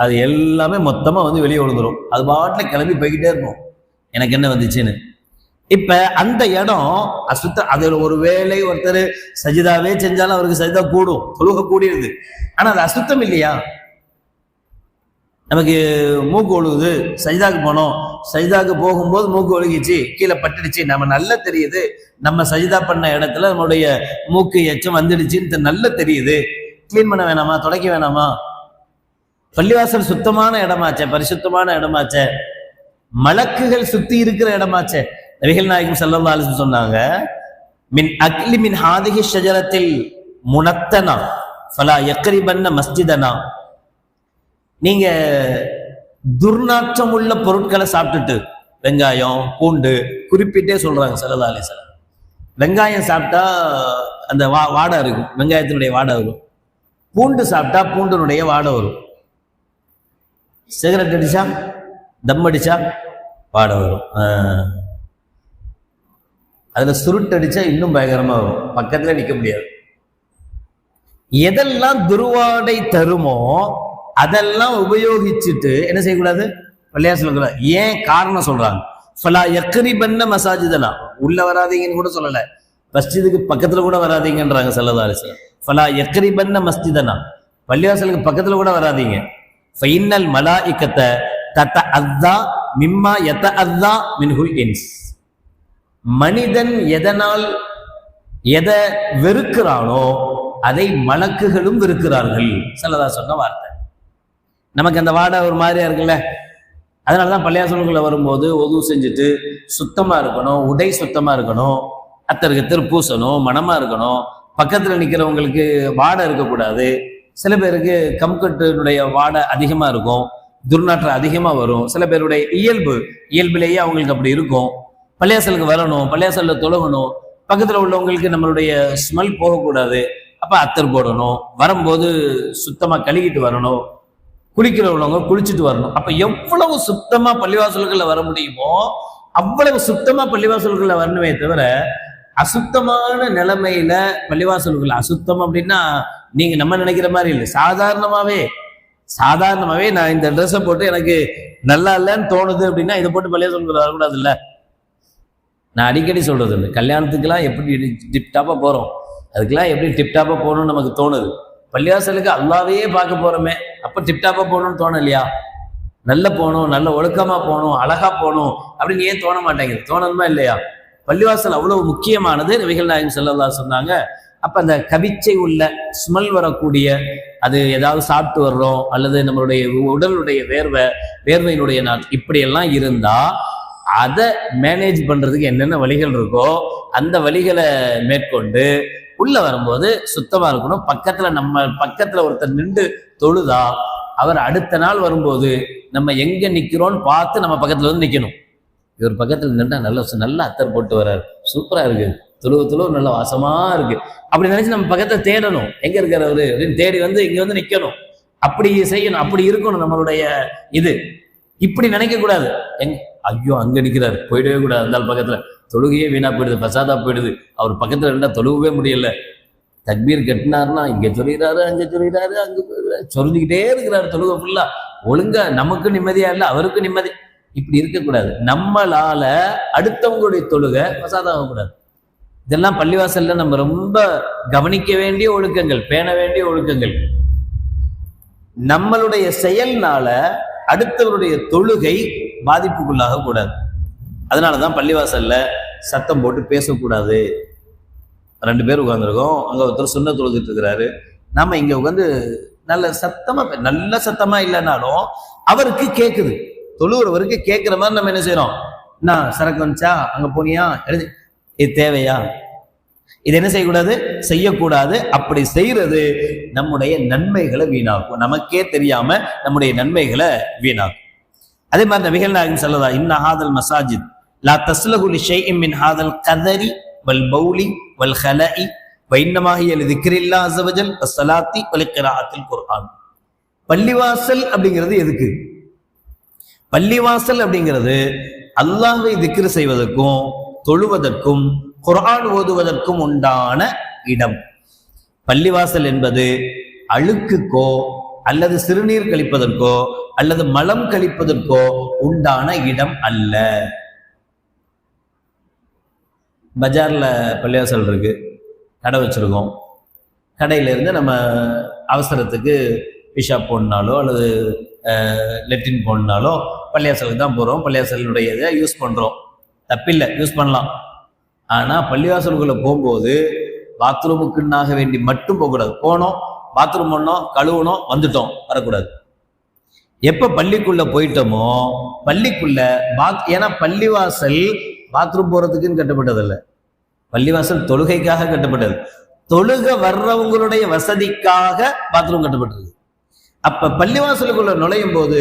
அது எல்லாமே மொத்தமாக வந்து வெளியே விழுந்துடும். அது பாட்டில் கிளம்பி போய்கிட்டே இருக்கும், எனக்கு என்ன வந்துச்சுன்னு. இப்ப அந்த இடம் அசுத்த. அதுல ஒரு வேலை ஒருத்தர் சஜிதாவே செஞ்சாலும் அவருக்கு சஜிதா கூடும், தொழுக கூடியது. ஆனா அது அசுத்தம் இல்லையா? நமக்கு மூக்கு ஒழுகுது, சஜிதாக்கு போனோம், சஜிதாக்கு போகும்போது மூக்கு ஒழுகிச்சு, கீழே பட்டுடுச்சு, நம்ம நல்லா தெரியுது, நம்ம சஜிதா பண்ண இடத்துல நம்மளுடைய மூக்கு எச்சம் வந்துடுச்சுன்னு நல்லா தெரியுது. கிளீன் பண்ண வேணாமா, துடைக்க வேணாமா? பள்ளிவாசல் சுத்தமான இடமாச்சே, பரிசுத்தமான இடமாச்சே, மலக்குகள் சுத்தி இருக்கிற இடமாச்சே. நபிகள் நாயகம் ஸல்லல்லாஹு அலைஹி வஸல்லம் சொன்னாங்க, மின் அக்லி மின் ஹாதிஹி ஷஜரத்தில் முனத்தனா ஃபலா யக்ரிபன்ன மஸ்ஜிதனா. நீங்க துர்நாற்றம் உள்ள பொருட்களை சாப்பிட்டுட்டு, வெங்காயம், பூண்டு குறிப்பிட்டே சொல்றாங்க ஸல்லல்லாஹு அலைஹி வஸல்லம். வெங்காயம் சாப்பிட்டா அந்த வாடை இருக்கும், வெங்காயத்தினுடைய வாடை வரும். பூண்டு சாப்பிட்டா பூண்டினுடைய வாடை வரும். சிகரெட் அடிச்சா, தம் அடிச்சா வாடை வரும். அதுல சுருட்டு அடிச்சா இன்னும் பயங்கரமா வரும், பக்கத்துல நிக்க முடியாது. எதெல்லாம் துருவாடை தருமோ அதெல்லாம் உபயோகிச்சுட்டு என்ன செய்யக்கூடாது, பள்ளிவாசல் சொல்லக்கூடாது. ஏன் காரணம் சொல்றாங்க, ஃபலா யக்ரிபன்ன மசாஜிதனா, உள்ள வராதீங்கன்னு கூட சொல்லல, மஸ்ஜிதுக்கு பக்கத்துல கூட வராதீங்கன்றாங்க ஸல்லல்லாஹு அலைஹி வஸல்லம். ஃபலா யக்ரிபன்ன மஸ்ஜிதனா, பள்ளிவாசலுக்கு பக்கத்துல கூட வராதீங்க. ஃபைனல் மலாயிக்கத்தை தத்தஅzzா மிம்மா யத்தஅzzா மின்ஹுல் இன்ஸ். மனிதன் எதனால் எதை வெறுக்கிறானோ அதை மலக்குகளும் வெறுக்கிறார்கள். சொல்லதா சொன்ன வார்த்தை. நமக்கு அந்த வாடை ஒரு மாதிரியா இருக்குல்ல. அதனாலதான் பள்ளியாசலுக்குள்ள வரும்போது ஒது செஞ்சுட்டு சுத்தமா இருக்கணும், உடை சுத்தமா இருக்கணும், அத்தருக்கு பூசணும், மனமா இருக்கணும். பக்கத்துல நிக்கிறவங்களுக்கு வாடை இருக்கக்கூடாது. சில பேருக்கு கம்கட்டினுடைய வாடை அதிகமா இருக்கும், துர்நாற்றம் அதிகமா வரும். சில பேருடைய இயல்பிலேயே அவங்களுக்கு அப்படி இருக்கும். பள்ளியாசலுக்கு வரணும், பள்ளியாசல்ல தொழுகணும், பக்கத்துல உள்ளவங்களுக்கு நம்மளுடைய ஸ்மெல் போகக்கூடாது. அப்ப அத்தர் போடணும், வரும்போது சுத்தமா கழுகிட்டு வரணும், குளிக்கிற உள்ளவங்க குளிச்சுட்டு வரணும். அப்ப எவ்வளவு சுத்தமா பள்ளிவாசல்கள்ல வர முடியுமோ அவ்வளவு சுத்தமா பள்ளிவாசல்கள்ல வரணுமே தவிர அசுத்தமான நிலைமையில பள்ளிவாசல்கள் அசுத்தம் அப்படின்னா நீங்க நம்ம நினைக்கிற மாதிரி இல்லை. சாதாரணமாவே நான் இந்த ட்ரெஸ்ஸை போட்டு எனக்கு நல்லா இல்லைன்னு தோணுது அப்படின்னா இதை போட்டு பள்ளிவாசல்கள் வரக்கூடாது இல்ல. நான் அடிக்கடி சொல்றது இல்லை, கல்யாணத்துக்கெல்லாம் எப்படி டிப்டாப்பா போறோம், அதுக்கெல்லாம் எப்படி டிப்டாப்பா போகணும்னு நமக்கு தோணுது. பள்ளிவாசலுக்கு அல்லாவையே பார்க்க போறோமே, அப்ப டிப்டாப்பா போகணும்னு தோணும் இல்லையா? நல்ல போகணும், நல்ல ஒழுக்கமா போகணும், அழகா போகணும் அப்படின்னு ஏன் தோண மாட்டேங்குது? தோணணுமா இல்லையா? பள்ளிவாசல் அவ்வளவு முக்கியமானது. நபிகள் நாயகம் ஸல்லல்லாஹு அலைஹி சொன்னாங்க. அப்ப அந்த கவிச்சை உள்ள ஸ்மெல் வரக்கூடிய, அது ஏதாவது சாப்பிட்டு வர்றோம் அல்லது நம்மளுடைய உடலுடைய வேர்வையினுடைய இப்படி எல்லாம் இருந்தா அதை மேனேஜ் பண்றதுக்கு என்னென்ன வழிகள் இருக்கோ அந்த வழிகளை மேற்கொண்டு உள்ள வரும்போது சுத்தமா இருக்கணும். பக்கத்துல ஒருத்தர் நின்று தொழுதா அவர் அடுத்த நாள் வரும்போது நம்ம எங்க நிக்கிறோம்னு பார்த்து நம்ம பக்கத்துல வந்து நிக்கணும். இவர் பக்கத்துல நின்றா நல்ல அத்தர் போட்டு வர்றாரு, சூப்பரா இருக்கு, துளுவு நல்ல வாசமா இருக்கு அப்படி நினைச்சு நம்ம பக்கத்தை தேடணும், எங்க இருக்கிறவரு அப்படின்னு தேடி வந்து இங்க வந்து நிக்கணும். அப்படி செய்யணும், அப்படி இருக்கணும் நம்மளுடைய இது. இப்படி நினைக்க கூடாது, ஐயோ அங்க நிக்கிறாரு போயிடவே கூடாது, அந்த பக்கத்துல தொழுகையே வீணா போயிடுது, பசாதா போயிடுது. அவர் பக்கத்துல இருந்தா தொழுகவே முடியல. தக்பீர் கட்டினாருன்னா இங்க சொல்லிடுறாரு, அங்க சொல்லிடுறாரு, அங்க சொல்லிக்கிட்டே இருக்கிறாரு, தொழுகை ஃபுல்லா ஒழுங்கா. நமக்கு நிம்மதியா இல்லை, அவருக்கு நிம்மதி. இப்படி இருக்கக்கூடாது. நம்மளால அடுத்தவங்களுடைய தொழுகை பசாதாக கூடாது. இதெல்லாம் பள்ளிவாசல்ல நம்ம ரொம்ப கவனிக்க வேண்டிய ஒழுக்கங்கள், பேண வேண்டிய ஒழுக்கங்கள். நம்மளுடைய செயல்னால அடுத்தவருடைய தொழுகை பாதிப்புக்குள்ளாக கூடாது. அதனாலதான் பள்ளிவாசல்ல சத்தம் போட்டு பேசக்கூடாது. 2 பேர் உட்கார்ந்துருக்கோம், அங்க ஒருத்தர் சுண்ண தொழுதுட்டு இருக்கிறாரு, நாம இங்க உட்காந்து நல்ல சத்தமா இல்லைன்னாலும் அவருக்கு கேட்குது, தொழுகிறவருக்கு கேட்கிற மாதிரி நம்ம என்ன செய்யறோம்? நான் சரக்கு வந்துச்சா, அங்க போனியா, இது தேவையா, இது என்ன செய்யக்கூடாது. அப்படி செய்யறது நம்முடைய நன்மைகளை வீணாக்கும், நமக்கே தெரியாம நம்முடைய நன்மைகளை வீணாக்கும். அதே மாதிரி நபிகள் நாயகம் ஸல்லல்லாஹு இன்ன ஹாதல் மசாஜித் லா தஸ்லஹு லிஷைஇன் மின் ஹாதல் கதரி வல் பௌலி வல் ஹலஇ வ இன்னமா ஹிய லிذிக்ரில்லாஹி அஸ்ஸ வஜல் வஸ்ஸலாத்தி வ லிக்ராஅத்தில் குர்ஆன். பள்ளிவாசல் அப்படிங்கிறது எதுக்கு? பள்ளிவாசல் அப்படிங்கிறது அல்லாஹ்வை திக்ர் செய்வதற்கும் தொழுவதற்கும் குர்ஆன் ஓதுவதற்கும் உண்டான இடம். பள்ளிவாசல் என்பது அழுக்குக்கோ அல்லது சிறுநீர் கழிப்பதற்கோ அல்லது மலம் கழிப்பதற்கோ உண்டான இடம் அல்ல. பஜார்ல பள்ளிவாசல் இருக்கு, கடை வச்சிருக்கோம், கடையில இருந்து நம்ம அவசரத்துக்கு பிஷாப் போடனாலோ அல்லது லெட்டின் போடனாலோ பள்ளிவாசலுக்கு தான் போறோம், பள்ளிவாசலுடைய இதை யூஸ் பண்றோம், தப்பில்லை, யூஸ் பண்ணலாம். ஆனா பள்ளிவாசலுக்குள்ள போகும்போது பாத்ரூமுக்குன்னாக வேண்டி மட்டும் போகக்கூடாது. போனோம், பாத்ரூம் பண்ணோம், கழுவுனோம், வந்துட்டோம், வரக்கூடாது. எப்ப பள்ளிக்குள்ள போயிட்டோமோ பள்ளிக்குள்ள ஏன்னா பள்ளிவாசல் பாத்ரூம் போறதுக்குன்னு கட்டப்பட்டது இல்லை, பள்ளிவாசல் தொழுகைக்காக கட்டப்பட்டது. தொழுக வர்றவங்களுடைய வசதிக்காக பாத்ரூம் கட்டப்பட்டிருக்கு. அப்ப பள்ளிவாசலுக்குள்ள நுழையும் போது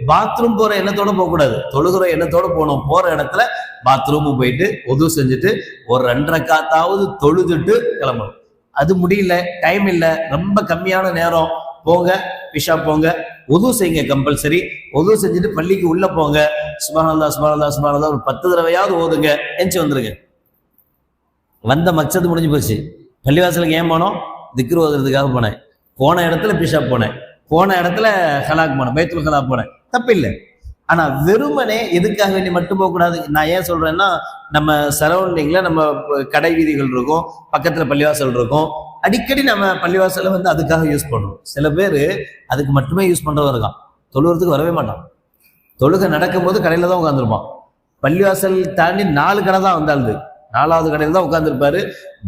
பாத்ரூம் போற எண்ணத்தோட போக கூடாது, தொழுகிற எண்ணத்தோட போகணும். போற இடத்துல பாத்ரூம் போயிட்டு ஒது செஞ்சுட்டு ஒரு 2 ரக்காத்தாவது தொழுதுட்டு கிளம்பணும். அது முடியல, டைம் இல்லை, ரொம்ப கம்மியான நேரம், போங்க பிஷா போங்க, ஒது செய்யுங்க, கம்பல்சரி ஒது செஞ்சுட்டு பள்ளிக்கு உள்ள போங்க, சுப்ஹானல்லாஹ் சுப்ஹானல்லாஹ் சுப்ஹானல்லாஹ் ஒரு 10 தடவையாவது ஓதுங்க, எந்திச்சு வந்துருங்க. வந்த மக்சது முடிஞ்சு போச்சு. பள்ளிவாசலுக்கு ஏன் போனோம்? திக்ரு ஓதுறதுக்காக போனேன், போன இடத்துல பிஷா போனேன், போன இடத்துல ஹலாக் போனேன், பைத்துல் ஹலாக் போனேன், தப்பில்லை. ஆனா வெறுமனே எதுக்காக வேண்டி மட்டும் போகக்கூடாது. நான் ஏன் சொல்றேன்னா, நம்ம சரௌண்டிங்ல நம்ம கடை வீதிகள் இருக்கும், பக்கத்துல பள்ளிவாசல் இருக்கும், அடிக்கடி நம்ம பள்ளிவாசலை வந்து அதுக்காக யூஸ் பண்ணுறோம். சில பேர் அதுக்கு மட்டுமே யூஸ் பண்றவங்க இருக்கான். தொழுகிறதுக்கு வரவே மாட்டான். தொழுகை நடக்கும்போது கடையில் தான் உட்காந்துருப்பான். பள்ளிவாசல் தாண்டி 4 கடை தான் வந்தாளுது, 4வது கடையில் தான் உட்காந்துருப்பாரு.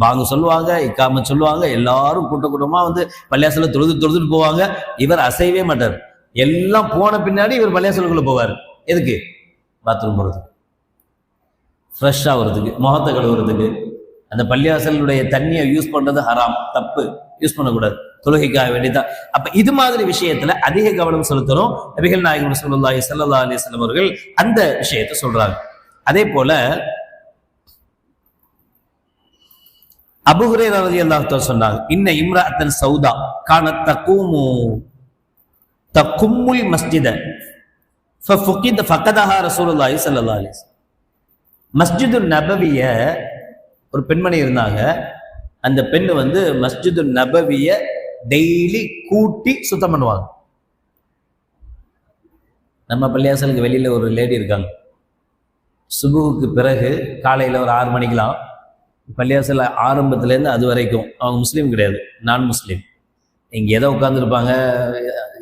பாங்க சொல்லுவாங்க, இக்காம சொல்லுவாங்க, எல்லாரும் கூட்டமாக வந்து பள்ளிவாசல தொழுதுட்டு போவாங்க. இவர் அசையவே மாட்டார். எல்லாம் போன பின்னாடி இவர் பள்ளிவாசலுக்குள்ள போவார். எதுக்கு? பாத்ரூம் போகிறதுக்கு, ஃப்ரெஷ் ஆகுறதுக்கு, முகத்தை கழுவுறதுக்கு. அந்த பள்ளிவாசலுடைய தண்ணியை யூஸ் பண்றது ஹராம், தப்பு, யூஸ் பண்ணக்கூடாது, தொழுகைக்காக வேண்டிதான். அப்ப இது மாதிரி விஷயத்துல அதிக கவனம் செலுத்தணும். நபிகள் நாயகம் ஸல்லல்லாஹு அலைஹி வஸல்லம் அவர்கள் அந்த விஷயத்தை சொல்றாங்க. அதே போல அபூ ஹுரைரா ரலியல்லாஹு தஆலா சொன்னாங்க, இன்ன இம்ரஅத்தன் சௌதா கானத் தகும்முல் மஸ்ஜித ஃபகதஹா ரசூலுல்லாஹி ஸல்லல்லாஹு அலைஹி வஸல்லம். மஸ்ஜிது நபவிய ஒரு பெண்மணி இருந்தாங்க. அந்த பெண்ணு வந்து மஸ்ஜிது நபவிய டெய்லி கூட்டி சுத்தம் பண்ணுவாங்க. நம்ம பள்ளியாசலுக்கு வெளியில ஒரு லேடி இருக்காங்க. சுபுவுக்கு பிறகு காலையில ஒரு 6 மணிக்கெல்லாம் பள்ளியாசல் ஆரம்பத்துலேருந்து அது வரைக்கும் அவங்க முஸ்லீம் கிடையாது, நான் முஸ்லீம். இங்கே எதோ உட்காந்துருப்பாங்க,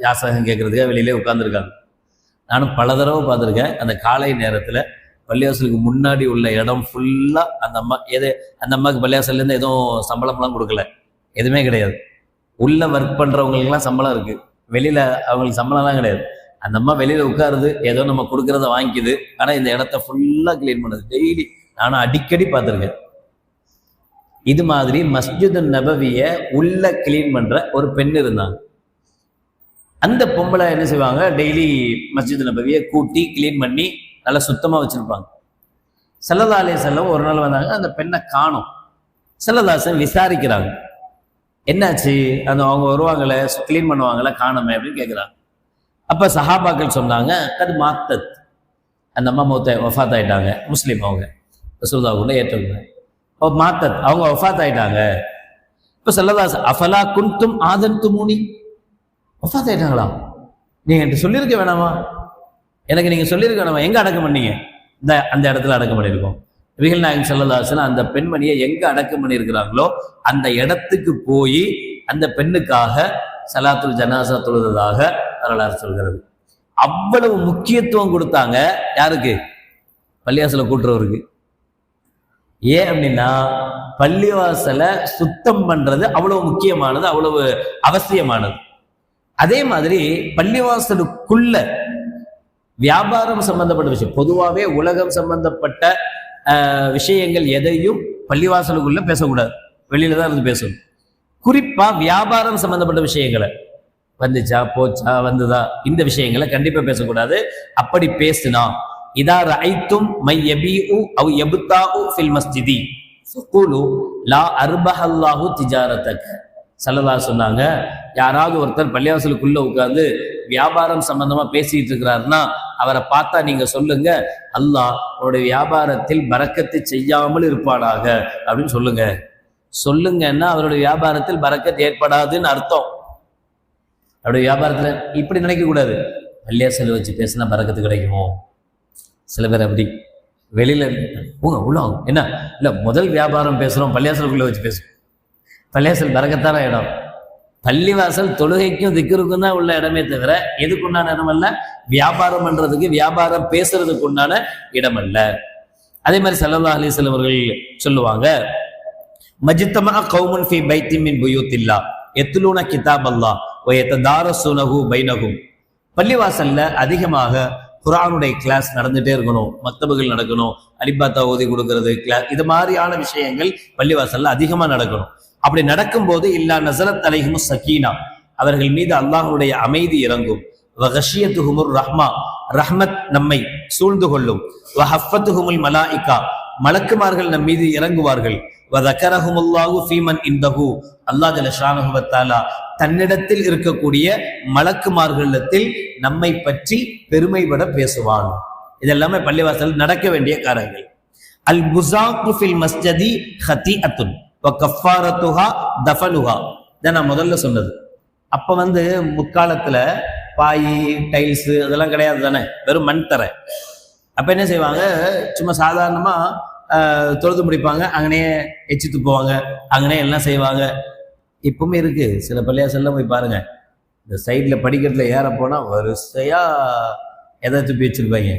யாசகம் கேட்கறதுக்காக வெளியிலே உட்காந்துருக்காங்க. நானும் பல தடவை பார்த்துருக்கேன். அந்த காலை நேரத்தில் பள்ளிவாசலுக்கு முன்னாடி உள்ள இடம் ஃபுல்லா அந்த அம்மாவுக்கு பள்ளிவாசல்லேருந்து எதுவும் சம்பளம்லாம் கொடுக்கல, எதுவுமே கிடையாது. உள்ள ஒர்க் பண்றவங்களுக்குலாம் சம்பளம் இருக்கு, வெளியில அவங்களுக்கு சம்பளம்லாம் கிடையாது. அந்த அம்மா வெளியில உட்காருது, ஏதோ நம்ம கொடுக்கறத வாங்கிக்குது. ஆனா இந்த இடத்த ஃபுல்லா கிளீன் பண்ணுது டெய்லி. நானும் அடிக்கடி பார்த்துருக்கேன். இது மாதிரி மஸ்ஜிது நபவிய உள்ள கிளீன் பண்ற ஒரு பெண் இருந்தாங்க. அந்த பொம்பளை என்ன செய்வாங்க, டெய்லி மஸ்ஜிது நபவிய கூட்டி கிளீன் பண்ணி நல்லா சுத்தமா வச்சிருப்பாங்க. ஸல்லல்லாஹு அலைஹி வஸல்லம் ஒரு நாள் வந்தாங்க, அந்த பெண்ணை காணோம். ஸல்லல்லாஹு அலைஹி வஸல்லம் விசாரிக்கிறாங்க, என்னாச்சு, அந்த அவங்க வருவாங்களே கிளீன் பண்ணுவாங்களே காணோமே அப்படின்னு கேட்குறாங்க. அப்ப சஹாபாக்கள் சொன்னாங்க, அது மாத்தத், அந்த அம்மா வஃபாத் ஆயிட்டாங்க. முஸ்லீம் அவங்க, ரசூலுல்லாஹ்வுடைய ஏற்றவங்க. மாத்தத், அவங்க வஃபாத் ஆயிட்டாங்க. இப்ப ஸல்லல்லாஹு அலைஹி வஸல்லம் அஃபலா குன்தும் ஆதன்துமூனி, வஃபாத் ஆயிட்டாங்களா, நீங்க என்கிட்ட சொல்லியிருக்க வேணாமா, எனக்கு நீங்க சொல்லியிருக்க வேணாமா, எங்க அடக்கம் பண்ணீங்க, அந்த இடத்துல அடக்கம் பண்ணியிருக்கோம். நபிகள் நாயகம் ஸல்லல்லாஹு அலைஹி வஸல்லம் அந்த பெண்மணியை எங்க அடக்கம் பண்ணியிருக்கிறாங்களோ அந்த இடத்துக்கு போய் அந்த பெண்ணுக்காக ஸலாத்துல் ஜனாஸா தொழுததாக வரலாறு சொல்கிறது. அவ்வளவு முக்கியத்துவம் கொடுத்தாங்க. யாருக்கு? பள்ளிவாசலை கூட்டுறவருக்கு. ஏன் அப்படின்னா பள்ளிவாசலை சுத்தம் பண்றது அவ்வளவு முக்கியமானது, அவ்வளவு அவசியமானது. அதே மாதிரி பள்ளிவாசலுக்குள்ள வியாபாரம் சம்பந்தப்பட்ட விஷயம், பொதுவாகவே உலகம் சம்பந்தப்பட்ட விஷயங்கள் எதையும் பள்ளிவாசலுக்குள்ள பேசக்கூடாது, வெளியில தான் இருந்து பேசணும். குறிப்பா வியாபாரம் சம்பந்தப்பட்ட விஷயங்களை, வந்துச்சா போச்சா வந்ததா, இந்த விஷயங்களை கண்டிப்பா பேசக்கூடாது. அப்படி பேசினா இதா ரஐத்தும் மை யபீஉ அவ் யப்தாஉ ஃபில் மஸ்ஜிதி ஃபகுலு லா அர்பஹல்லாஹு திஜாரதக. ஸல்லல்லாஹு சொன்னாங்க, யாராவது ஒருத்தர் பள்ளிவாசலுக்குள்ள உட்கார்ந்து வியாபாரம் சம்பந்தமா பேசிட்டு இருக்கிறாருன்னா அவரை பார்த்தா நீங்க சொல்லுங்க, அல்லாஹ் அவருடைய வியாபாரத்தில் பரக்கத்தை செய்யாமல் இருப்பானாக அப்படின்னு சொல்லுங்க. சொல்லுங்கன்னா அவருடைய வியாபாரத்தில் பரக்கத் ஏற்படாதுன்னு அர்த்தம். அவருடைய வியாபாரத்துல இப்படி நினைக்க கூடாது, பள்ளிவாசல் வச்சு பேசினா பரக்கத்து கிடைக்குமோ. சில பேர் அப்படி வெளியில உள்ள என்ன இல்ல, முதல் வியாபாரம் பேசுறோம், பள்ளிவாசலுக்குள்ள வச்சு பேசுவோம். பள்ளிவாசல் பரக்கத்தான இடம். பள்ளிவாசல் தொழுகைக்கும் திக்ருக்கும் தான் உள்ள இடமே தவிர எதுக்குண்டான இடம் அல்ல, வியாபாரம் பண்றதுக்கு வியாபாரம் பேசுறதுக்கு உண்டான இடம் அல்ல. அதே மாதிரி ஸல்லல்லாஹு அலைஹி வஸல்லம் அவர்கள் சொல்லுவாங்க, மஜ்தமா கௌமுன் ஃபீ பைத்தின் மின் புயூத்தில்லாஹ் யத்லூன கிதாபல்லாஹ் வ யததாரஸூனஹு பைனஹும். பள்ளிவாசல்ல அதிகமாக குர்ஆனுடைய கிளாஸ் நடந்துட்டே இருக்கணும், மக்தபுகள் நடக்கணும், அலிபாத்தா ஓதி கொடுக்கறது கிளாஸ், இது மாதிரியான விஷயங்கள் பள்ளிவாசல்ல அதிகமா நடக்கணும். அப்படி நடக்கும்போது இல்லா நஸரத் அலைஹிமுஸ் ஸகீனா, அவர்கள் மீது அல்லாஹ்வுடைய அமைதி இறங்கும். வகஷியத்துஹுமுர் ரஹ்மா, ரஹ்மத் நம்மை சூழ்ந்து கொள்ளும். வஹஃபத்துஹுமுல் மலாயிகா, மலக்குமார்கள் நம் மீது இறங்குவார்கள். வதகரஹுமுல்லாஹு ஃபீமன் இன்தஹு, அல்லாஹ் ஜல்ல ஷானஹு வ தஆலா தன்னிடத்தில் இருக்கக்கூடிய மலக்குமார்களிடத்தில் நம்மை பற்றி பெருமைப்பட பேசுவான். இதெல்லாமே பள்ளிவாசல் நடக்க வேண்டிய காரியங்கள். அல் புஸாக்கு ஃபில் மஸ்ஜிதி ஹதீஅத்துன் வ கஃபாரத்துஹா தஃபனுஹா, இதை நான் முதல்ல சொன்னது. அப்ப முக்காலத்துல பாய் டைல்ஸ் அதெல்லாம் கிடையாது தானே, வெறும் மண் தரை. அப்ப என்ன செய்வாங்க, சும்மா சாதாரணமா தொழுது முடிப்பாங்க, அங்கனே எச்சு துப்புவாங்க, அங்கனே எல்லாம் செய்வாங்க. இப்பவுமே இருக்கு, சில பள்ளிவாசல்லாம் போய் பாருங்க, இந்த சைடில் படிக்கட்டில் ஏற போனால் வரிசையாக எதை துப்பி வச்சுருப்பாங்க.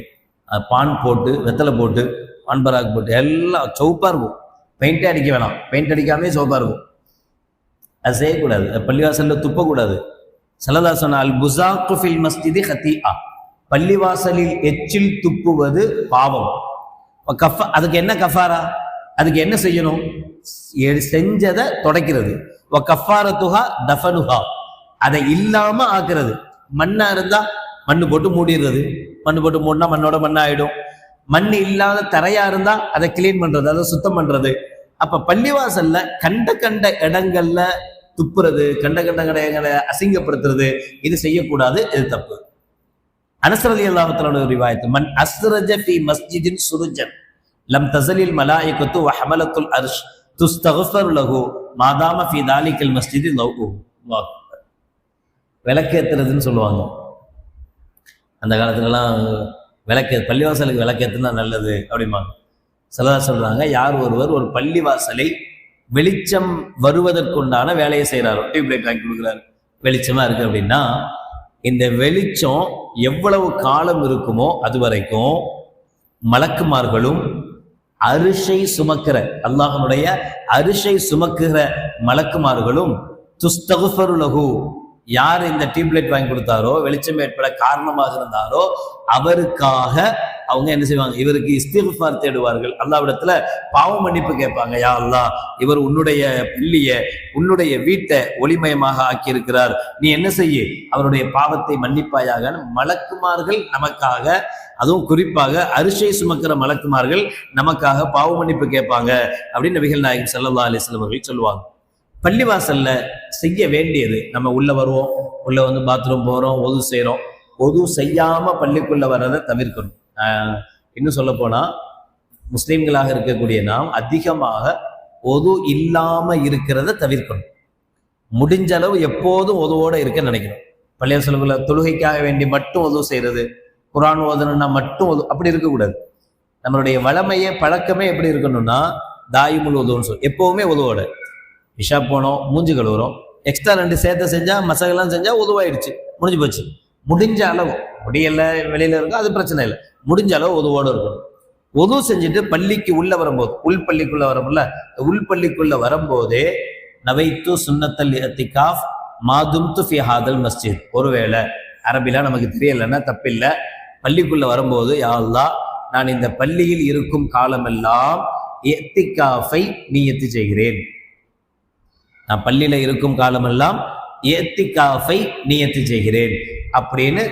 பான் போட்டு, வெத்தலை போட்டு, பான் பராக் போட்டு எல்லாம் சவுப்பாக இருக்கும். பெயிண்டே அடிக்க வேணாம், பெயிண்ட் அடிக்காமே சவுப்பாக இருக்கும். அது செய்யக்கூடாது, பள்ளிவாசலில் துப்பக்கூடாது. ஸல்லல்லாஹு அலைஹி வஸல்லம் அல் புஸாக்கு ஃபில் மஸ்ஜிதி ஹதீஆ, பள்ளிவாசலில் எச்சில் துப்புவது பாவம். அதுக்கு என்ன கஃபாரா, அதுக்கு என்ன செய்யணும்? செஞ்சதை தொடக்கிறது. கஃபாரத்துஹா தஃபனுஹா, அதை இல்லாம ஆக்குறது. மண்ணா இருந்தா மண்ணு போட்டு மூடிடுறது. மண்ணு போட்டு மூடினா மண்ணோட மண்ணா ஆயிடும். மண் இல்லாத தரையா இருந்தா அதை கிளீன் பண்றது, அதை சுத்தம் பண்றது. அப்ப பள்ளிவாசல்ல கண்ட இடங்கள்ல துப்புறது, கண்ட இடங்களை அசிங்கப்படுத்துறது, இது செய்யக்கூடாது, இது தப்பு. அனஸ் ரலியல்லாஹு தஆலா ரிவாயத், மன் அஸ்ரஜ ஃபீ மஸ்ஜிதின் சுருஜன் லம் தஸலில் மலாயிகத்து வ ஹமலத்துல் அர்ஷ் துஸ்தக்ஃபர் லஹு மாதாம ஃபீ தாலிகல் மஸ்ஜிதி லவ்ஹு. விளக்கேத்துறதுன்னு சொல்லுவாங்க. அந்த காலத்துலலாம் பள்ளிவாசலுக்கு விளக்கேத்துனா நல்லது அப்படிம்பாங்க. சிலர் சொல்றாங்க, யார் ஒருவர் ஒரு பள்ளிவாசலை வெளிச்சம் வருவதற்குண்டான வேலையை செய்யறாரோ, டியூப்லைட் வாங்கி கொடுக்குறாரு, வெளிச்சமா இருக்கு அப்படின்னா, இந்த வெளிச்சம் எவ்வளவு காலம் இருக்குமோ அது வரைக்கும் மலக்குமார்களும் அரிசை சுமக்கிற, அல்லாஹ்வுடைய அரிசை சுமக்கிற மலக்குமார்களும் துஸ்தகுஃபரு லஹு, யார் இந்த டியூப்லைட் வாங்கி கொடுத்தாரோ, வெளிச்சம் ஏற்பட காரணமாக இருந்தாரோ, அவருக்காக அவங்க என்ன செய்வாங்க? இவருக்கு இஸ்திக்ஃபார் தேடுவார்கள். அல்லாஹ்விடத்துல பாவ மன்னிப்பு கேட்பாங்க. யா அல்லாஹ், இவர் உன்னுடைய பள்ளிய, உன்னுடைய வீட்டை ஒளிமயமாக ஆக்கியிருக்கிறார், நீ என்ன செய்ய, அவருடைய பாவத்தை மன்னிப்பாயாக. மலக்குமார்கள் நமக்காக, அதுவும் குறிப்பாக அரிசை சுமக்கிற மலக்குமார்கள் நமக்காக பாவ மன்னிப்பு கேட்பாங்க அப்படின்னு நபிகள் நாயகம் ஸல்லல்லாஹு அலைஹி வஸல்லம் அவர்கள் சொல்லுவாங்க. பள்ளிவாசல்ல செய்ய வேண்டியது, நம்ம உள்ள வருவோம், உள்ள வந்து பாத்ரூம் போறோம், ஒது செய்யறோம், ஒது செய்யாம பள்ளிக்குள்ள வர்றதை தவிர்க்கணும். இன்னும் சொல்ல போனா, முஸ்லிம்களாக இருக்கக்கூடிய நாம் அதிகமாக ஒது இல்லாம இருக்கிறத தவிர்க்கணும். முடிஞ்ச அளவு எப்போதும் ஒதுவோட இருக்க நினைக்கணும். பள்ளிவாசல்ல தொழுகைக்காக வேண்டி மட்டும் ஒது செய்யறது, குர்ஆன் ஓதணும்னா மட்டும் ஒது, அப்படி இருக்கக்கூடாது. நம்மளுடைய வளமையே பழக்கமே எப்படி இருக்கணும்னா, தாயிமுல் ஒதுன்னு சொல்லி எப்பவுமே ஒதுவோட. இஷா போனோம், மூஞ்சி கழுவுறோம், எக்ஸ்ட்ரா 2 சேர்த்த செஞ்சா, மசாலெல்லாம் செஞ்சா உதவாயிடுச்சு, முடிஞ்சு போச்சு. முடிஞ்ச அளவு, முடியல வெளியில இருக்கும், அது பிரச்சனை இல்லை. முடிஞ்ச அளவு உதவோடு இருக்கணும். உது செஞ்சுட்டு பள்ளிக்கு உள்ள வரும்போது, உள் பள்ளிக்குள்ள வரும்ல, உள் பள்ளிக்குள்ள வரும்போதே நவைத்து சுன்னத்தல் இஅ்திகாஃப் மாதும்து ஃபி ஹாதல் மஸ்ஜித். ஒருவேளை அரபிலாம் நமக்கு தெரியலைன்னா தப்பில்லை, பள்ளிக்குள்ள வரும்போது, யா அல்லாஹ், நான் இந்த பள்ளியில் இருக்கும் காலமெல்லாம் இஅ்திகாஃபை நியத்து செய்கிறேன். நான் பள்ளியில இருக்கும் காலமெல்லாம் இஅ்திகாஃபை நியத்து செய்கிறேன் அப்படின்னு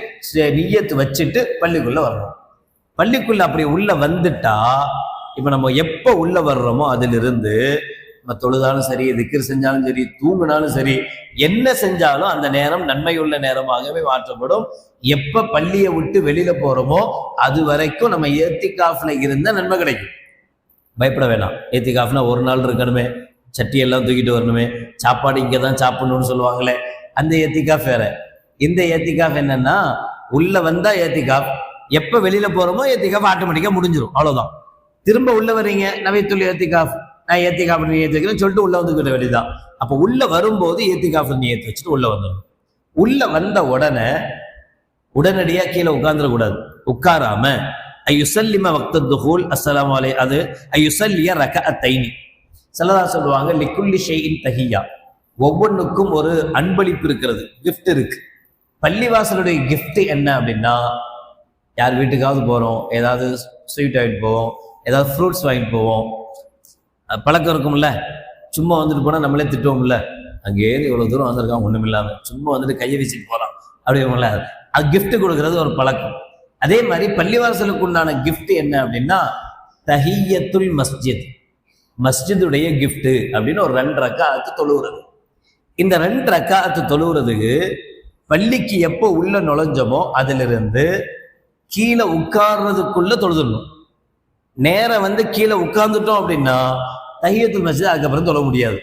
நியத்து வச்சுட்டு பள்ளிக்குள்ள வரணும். பள்ளிக்குள்ள அப்படி உள்ள வந்துட்டா, இப்ப நம்ம எப்ப உள்ள வர்றோமோ அதிலிருந்து நம்ம தொழுதாலும் சரி, திக்ர் செஞ்சாலும் சரி, தூங்கினாலும் சரி, என்ன செஞ்சாலும் அந்த நேரம் நன்மையுள்ள நேரமாகவே மாற்றப்படும். எப்ப பள்ளியை விட்டு வெளியில போறோமோ அது வரைக்கும் நம்ம இஅ்திகாஃப்ல இருந்த நன்மை கிடைக்கும். பயப்பட வேணாம். இஅ்திகாஃப்னா ஒரு நாள் இருக்கணுமே, சட்டியெல்லாம் தூக்கிட்டு வரணுமே, சாப்பாடு இங்கே தான் சாப்பிடணும்னு சொல்லுவாங்களே, அந்த இஅ்திகாஃப் வேற. இந்த இஅ்திகாஃப் என்னன்னா, உள்ள வந்தா இஅ்திகாஃப், எப்போ வெளியில போறோமோ இஅ்திகாஃப் ஆட்டோமேட்டிக்காக முடிஞ்சிடும், அவ்வளோதான். திரும்ப உள்ள வர்றீங்க, நவைத்துல் இஅ்திகாஃப், நான் இஅ்திகாஃப் நியத்து வைக்கிறேன்னு சொல்லிட்டு உள்ள வந்துக்கிட்ட வேண்டியதான். அப்போ உள்ள வரும்போது இஅ்திகாஃப் நியத்து வச்சுட்டு உள்ள வந்துடும். உள்ள வந்த உடனடியாக கீழே உட்கார்ந்துடக்கூடாது. உட்காராம ஐயுசல்லிம வக்த துஹூல் அஸ்ஸலாமு அலைஹி, அது ஐயுசல்லிய ரகஅத்தைனி. ஸல்லல்லாஹு சொல்லுவாங்க, லிக்குல்லி ஷைஇன் தஹியா, ஒவ்வொன்றுக்கும் ஒரு அன்பளிப்பு இருக்கிறது, கிஃப்ட் இருக்கு. பள்ளிவாசலுடைய கிஃப்ட் என்ன அப்படின்னா, யார் வீட்டுக்காவது போறோம், ஏதாவது ஸ்வீட் வாங்கிட்டு போவோம், ஏதாவது ஃப்ரூட்ஸ் வாங்கிட்டு போவோம், பழக்கம் இருக்கும்ல. சும்மா வந்துட்டு போனா நம்மளே திட்டுவோம்ல, அங்கேயிருந்து இவ்வளவு தூரம் வந்திருக்கான் ஒண்ணும் இல்லாம, சும்மா வந்துட்டு கையை வீசிட்டு போறான் அப்படிங்கள, அது கிஃப்ட் கொடுக்கறது ஒரு பழக்கம். அதே மாதிரி பள்ளிவாசலுக்கு உண்டான கிஃப்ட் என்ன அப்படின்னா, தஹியத்துல் மஸ்ஜித், மஸ்ஜிதுடைய கிஃப்ட் அப்படின்னு ஒரு 2 ரக்காஅத்து தொழுகிறது. இந்த 2 ரக்காஅத்து தொழுகிறதுக்கு பள்ளிக்கு எப்போ உள்ள நுழைஞ்சோமோ அதிலிருந்து கீழே உட்கார்றதுக்குள்ள தொழுதுடணும். நேரம் வந்து கீழே உட்கார்ந்துட்டோம் அப்படின்னா தஹியத்துல் மஸ்ஜித் அதுக்கப்புறம் தொழ முடியாது.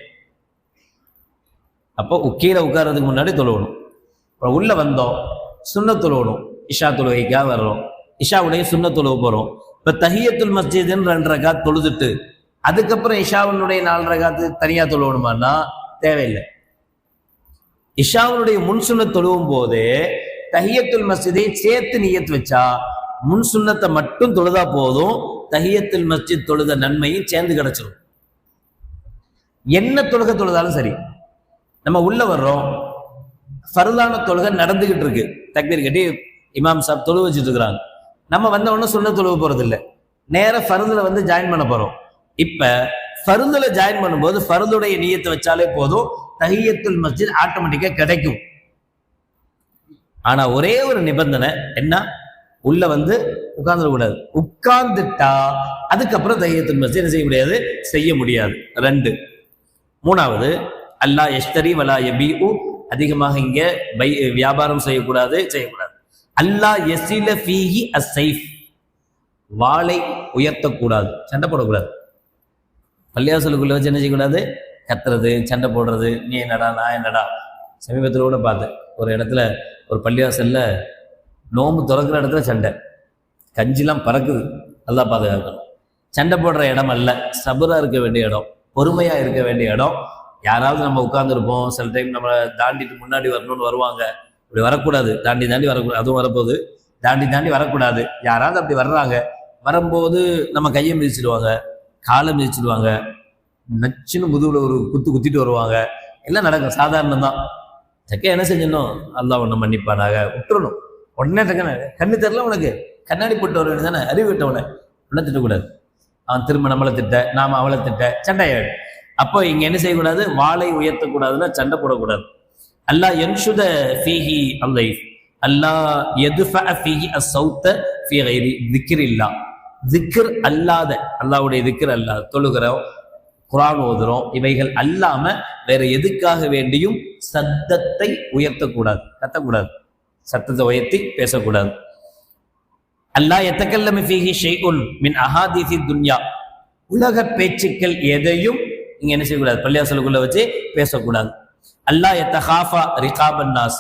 அப்போ கீழே உட்கார்றதுக்கு முன்னாடி தொழுவணும். அப்புறம் உள்ள வந்தோம், சுன்னத் தொழுவணும், இஷா தொழுகைக்காக வர்றோம், இஷாவுடைய சுன்னத் தொழுவ போறோம். இப்போ தஹியத்துல் மஸ்ஜித்னு 2 ரக்காத் தொழுதுட்டு அதுக்கப்புறம் இஷாவுடைய 4 ரக்காத்து தனியா தொழுவணுமான்னா தேவையில்லை. இஷாவுடைய முன்சுன்னத் தொழுவும் போது தஹியத்துல் மஸ்ஜிதை சேர்த்து நியத் வச்சா முன்சுன்னத்தை மட்டும் தொழுதா போதும், தஹியத்துல் மஸ்ஜித் தொழுத நன்மையும் சேர்ந்து கிடைச்சிடும். என்ன தொழுதாலும் சரி, நம்ம உள்ள வர்றோம், ஃபர்லான தொழுகை நடந்துகிட்டு இருக்கு, தக்பீர் கட்டி இமாம் சாப் தொழு வச்சுட்டு இருக்கிறாங்க, நம்ம வந்த உடனே சுன்னத் தொழுவ போறது இல்லை, நேர ஃபர்துல வந்து ஜாயின் பண்ண போறோம். இப்ப ஃபர்துல ஜாயின் பண்ணும்போது ஃபர்துடைய நியத்தை வச்சாலே போதும், தஹியத்துல் மஸ்ஜித் ஆட்டோமேட்டிக்கா கிடைக்கும். ஆனா ஒரே ஒரு நிபந்தனை என்ன, உள்ள வந்து உட்கார்ந்துடக்கூடாது. உட்கார்ந்துட்டா அதுக்கப்புறம் தஹியத்துல் மஸ்ஜித் என்ன செய்ய முடியாது, செய்ய முடியாது. 2. 3வது, அல்லாஹ் யஷ்தரி வலா யபீஉ, அதிகமாக இங்க வியாபாரம் செய்யக்கூடாது. அல்லாஹ் யஸில ஃபீஹி அஸ்ஸைஃப், வாளை உயர்த்தக்கூடாது, சண்டை போடக்கூடாது. பள்ளியாசலுக்குள்ள வச்சு என்ன செய்யக்கூடாது, கத்துறது, சண்டை போடுறது, நீ என்னடா நான் என்னடா. சமீபத்தில் கூட பார்த்தேன், ஒரு இடத்துல ஒரு பள்ளிவாசல்ல நோம்பு திறக்கிற இடத்துல சண்டை, கஞ்சிலாம் பறக்குது. நல்லா பாதுகாக்கணும். சண்டை போடுற இடம் அல்ல, சபரா இருக்க வேண்டிய இடம், பொறுமையா இருக்க வேண்டிய இடம். யாராவது நம்ம உட்கார்ந்துருப்போம், சில டைம் நம்ம தாண்டிட்டு முன்னாடி வரணும்னு வருவாங்க, இப்படி வரக்கூடாது, தாண்டி வரக்கூடாது, அதுவும் வரப்போகுது, தாண்டி வரக்கூடாது. யாராவது அப்படி வர்றாங்க, வரும்போது நம்ம கையை மிதிச்சிடுவாங்க, காலை மிதிச்சிடுவாங்க, நச்சுன்னு முதுகுல ஒரு குத்திட்டு வருவாங்க. எல்லாம் நடக்கும், சாதாரணம் தான். சக்கே என்ன செஞ்சணும், அல்லாஹ் ஒன்று மன்னிப்பானாக, விட்டுறணும். உடனே டக்குன்னு கண்ணு தெரியல உனக்கு, கண்ணாடி போட்டு வர வேண்டியதானே, அறிவு விட்டவனை உடனே திட்டக்கூடாது. அவன் திரும்ப நம்மளை திட்ட, நாம அவளை திட்ட, சண்டையாடு. அப்போ இங்க என்ன செய்யக்கூடாது, வாளை உயர்த்தக்கூடாதுன்னா சண்டை போடக்கூடாது. அல்லாஹ் யன்ஷுத ஃபீஹி அல்லைஃப், அல்லாஹ் யதுஃபஅ ஃபீஹி அஸ்ஸௌத ஃபீ கைரி திக்ரில்லா, திக்ர் அல்லாத, அல்லாஹ்வுடைய திக்ர் அல்லாத, தொழுகிறோம், குர்ஆன் ஓதுறோம், இவைகள் அல்லாம வேற எதுக்காக வேண்டியும் சத்தத்தை உயர்த்தக்கூடாது, கத்தக்கூடாது, சத்தத்தை உயர்த்தி பேசக்கூடாது. அல்லாஹ் யதகல்லமு ஃபீஹி ஷைஉன் மின் அஹாதீஸி துன்யா, உலக பேச்சுக்கள் எதையும் இங்க என்ன செய்யக்கூடாது, பள்ளியாசலுக்குள்ள வச்சு பேசக்கூடாது. அல்லாஹ் யதகாஃபா ரிகாபன் நாஸ்,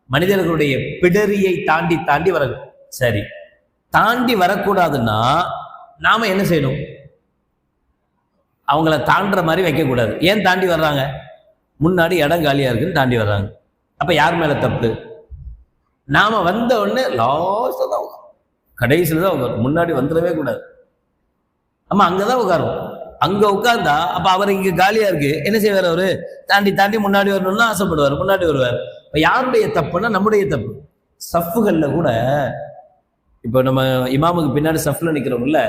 மனிதர்களுடைய பிடரியை தாண்டி வர, சரி தாண்டி வரக்கூடாதுன்னா நாம என்ன செய்யணும், அவங்கள தாண்டுற மாதிரி வைக்கக்கூடாது. ஏன் தாண்டி வர்றாங்க, முன்னாடி இடம் காலியா இருக்குன்னு தாண்டி வர்றாங்க. அப்ப யார் மேல தப்பு, நாம வந்த உடனே லாஸ்ட் தான் கடைசியில் தான் உட்காரும், முன்னாடி வந்துடவே கூடாது. ஆமா அங்கதான் உட்காரும், அங்க உட்கார்ந்தா அப்ப அவர் இங்க காலியா இருக்கு, என்ன செய்வார், அவரு தாண்டி முன்னாடி வரணும்னு ஆசைப்படுவார், முன்னாடி வருவார். இப்ப யாருடைய தப்புன்னா நம்முடைய தப்பு. சஃப்புகள்ல கூட இப்போ நம்ம இமாமுக்கு பின்னாடி சஃப்ல நிக்கிறோம்ல,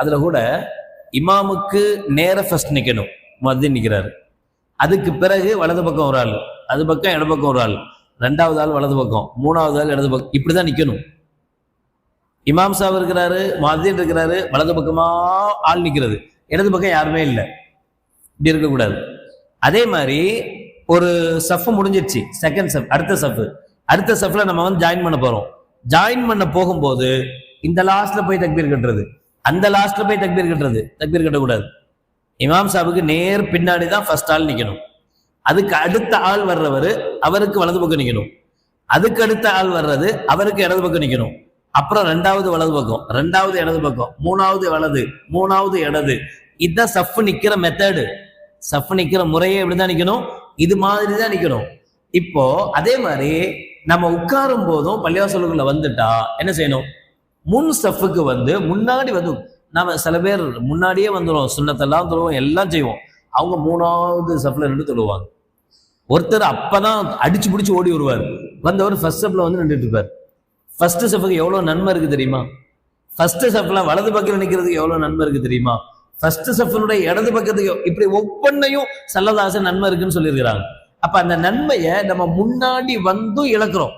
அதுல கூட இமாமுக்கு நேர ஃபர்ஸ்ட் நிக்கணும், முஅத்தின் நிக்கிறாரு, அதுக்கு பிறகு வலது பக்கம் ஒரு ஆள், அது பக்கம் இடது பக்கம் ஒரு ஆள், 2வது ஆள் வலது பக்கம், 3வது ஆள் இடது பக்கம், இப்படிதான் நிக்கணும். இமாம் சாப் இருக்கிறாரு, முஅத்தின் இருக்கிறாரு, வலது பக்கமா ஆள் நிக்கிறது, இடது பக்கம் யாருமே இல்லை, இப்படி இருக்கக்கூடாது. அதே மாதிரி ஒரு சஃப் முடிஞ்சிருச்சு, செகண்ட் சஃப், அடுத்த சஃப்ல நம்ம வந்து ஜாயின் பண்ண போறோம். ஜாயின் பண்ண போகும்போது இந்த லாஸ்ட்ல போய் தக்பீர் கட்டுறது, அந்த லாஸ்ட்ல போய் தக்பீர் கட்டக்கூடாது. இமாம் சாபுக்கு நேர் பின்னாடி தான் ஃபர்ஸ்ட் ஆள் நிக்கணும், அதுக்கு அடுத்த ஆள் வர்றவர் அவருக்கு வலது பக்கம் நிக்கணும், அதுக்கு அடுத்த ஆள் வர்றது அவருக்கு இடது பக்கம் நிக்கணும், அப்புறம் 2வது வலது பக்கம், 2வது இடது பக்கம், 3வது வலது, 3வது இடது. இதுதான் சஃப் நிக்கிற மெத்தடு, சஃப் நிக்கிற முறையே இப்படிதான் நிக்கணும், இது மாதிரி தான் நிக்கணும். இப்போ அதே மாதிரி நம்ம உட்காரும் போதும் பள்ளிவாசலுக்குள்ள வந்துட்டா என்ன செய்யணும், முன் சஃப்புக்கு வந்து முன்னாடி வந்து நாம சில பேர் முன்னாடியே வந்துடும், சுன்னத்தெல்லாம் தொழுவோம், எல்லாம் செய்வோம், அவங்க 3வது சஃப்ல நின்று தொழுவாங்க. ஒருத்தர் அப்பதான் அடிச்சு பிடிச்சி ஓடி வருவார், வந்தவர் ஃபர்ஸ்ட் சஃப்ல வந்து நின்றுட்டு இருப்பார். ஃபர்ஸ்ட் சஃப்புக்கு எவ்வளவு நன்மை இருக்கு தெரியுமா, ஃபர்ஸ்ட் சஃப்ல வலது பக்கத்தில் நிக்கிறதுக்கு எவ்வளவு நன்மை இருக்கு தெரியுமா, ஃபர்ஸ்ட் சஃப்னுடைய இடது பக்கத்துக்கு, இப்படி ஒவ்வொன்றையும் சல்லல்லாஹு நன்மை இருக்குன்னு சொல்லியிருக்கிறாங்க. அப்ப அந்த நன்மையை நம்ம முன்னாடி வந்தும் இழக்கிறோம்,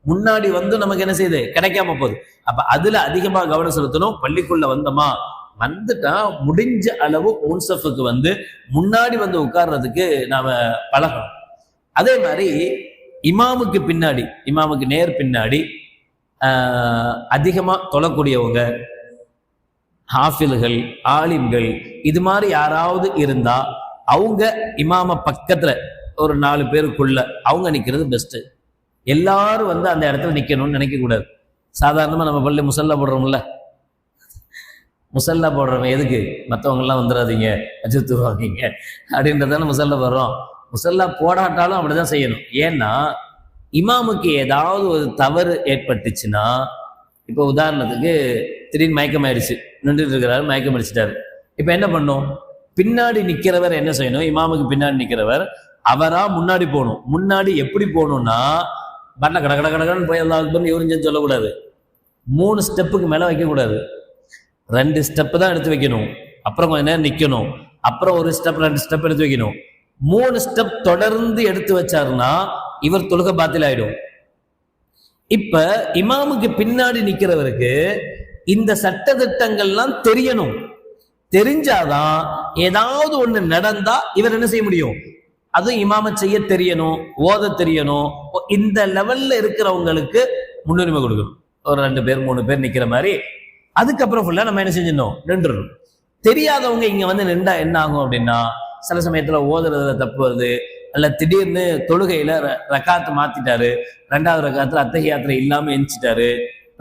முன்னாடி வந்து நமக்கு என்ன செய்யுது, கிடைக்காம போகுது. அப்ப அதுல அதிகமா கவனம் செலுத்தணும். பள்ளிக்குள்ள வந்தோமா, வந்துட்டா முடிஞ்ச அளவு முன்சஃபுக்கு வந்து முன்னாடி வந்து உட்கார்றதுக்கு நாம பழகணும். அதே மாதிரி இமாமுக்கு பின்னாடி, இமாமுக்கு நேர் பின்னாடி அதிகமா தொழக்கூடியவங்க, ஹாஃபில்கள், ஆலிம்கள், இது மாதிரி யாராவது இருந்தா அவங்க இமாம பக்கத்துல ஒரு 4 பேருக்குள்ள அவங்க நிக்கிறது பெஸ்ட். எல்லாரும் வந்து அந்த இடத்துல நிக்கணும்னு நினைக்க கூடாது. சாதாரணமா நம்ம பள்ளி முசல்லா போடுறோம்ல, முசல்லா போடுறவங்க எதுக்கு, மற்றவங்க எல்லாம் வந்துடாதீங்க அஜித்துருவாங்க அப்படின்றதான முசல்லா போடுறோம். முசல்லா போடாட்டாலும் அப்படிதான் செய்யணும். ஏன்னா இமாமுக்கு ஏதாவது ஒரு தவறு ஏற்பட்டுச்சுன்னா, இப்போ உதாரணத்துக்கு திடீர்னு மயக்கம் ஆயிடுச்சு, நின்றுட்டு இருக்கிறாரு, மயக்கம் அடிச்சிட்டாரு. இப்ப என்ன பண்ணும்? பின்னாடி நிக்கிறவர் என்ன செய்யணும்? இமாமுக்கு பின்னாடி நிக்கிறவர் அவரா முன்னாடி போகணும். முன்னாடி எப்படி போகணும்னா, பட்ல கட கட கடன்னு போய் அல்லாஹ் அக்பர்னு இவருன்னு சொல்லக்கூடாது. 3 ஸ்டெப்புக்கு மேல வைக்கக்கூடாது. 2 ஸ்டெப் தான் எடுத்து வைக்கணும். அப்புறம் கொஞ்ச நேரம் நிக்கணும். அப்புறம் ஒரு ஸ்டெப் 2 ஸ்டெப் எடுத்து வைக்கணும். 3 ஸ்டெப் தொடர்ந்து எடுத்து வச்சாருன்னா இவர் தொழுகை பாத்தில் ஆயிடும். இப்ப இமாமுக்கு பின்னாடி நிக்கிறவருக்கு இந்த சட்ட திட்டங்கள்லாம் தெரியணும். தெரிஞ்சாதான் ஏதாவது ஒண்ணு நடந்தா இவர் என்ன செய்ய முடியும்? அதுவும் இமாம செய்ய தெரியணும், ஓத தெரியணும். இந்த லெவல்ல இருக்கிறவங்களுக்கு முன்னுரிமை கொடுக்கணும். ஒரு 2 பேர் 3 பேர் நிக்கிற மாதிரி. அதுக்கப்புறம் ஃபுல்லா நம்ம என்ன செஞ்சிடணும்? நின்றுடணும். தெரியாதவங்க இங்க வந்து நின்றா என்ன ஆகும் அப்படின்னா, சில சமயத்துல ஓதுறதுல தப்பு வருது, அல்ல திடீர்னு தொழுகையில ரக்காத்து மாத்திட்டாரு, 2வது ரக்காத்துல அத்தஹியாத்துல இல்லாம எந்திச்சிட்டாரு.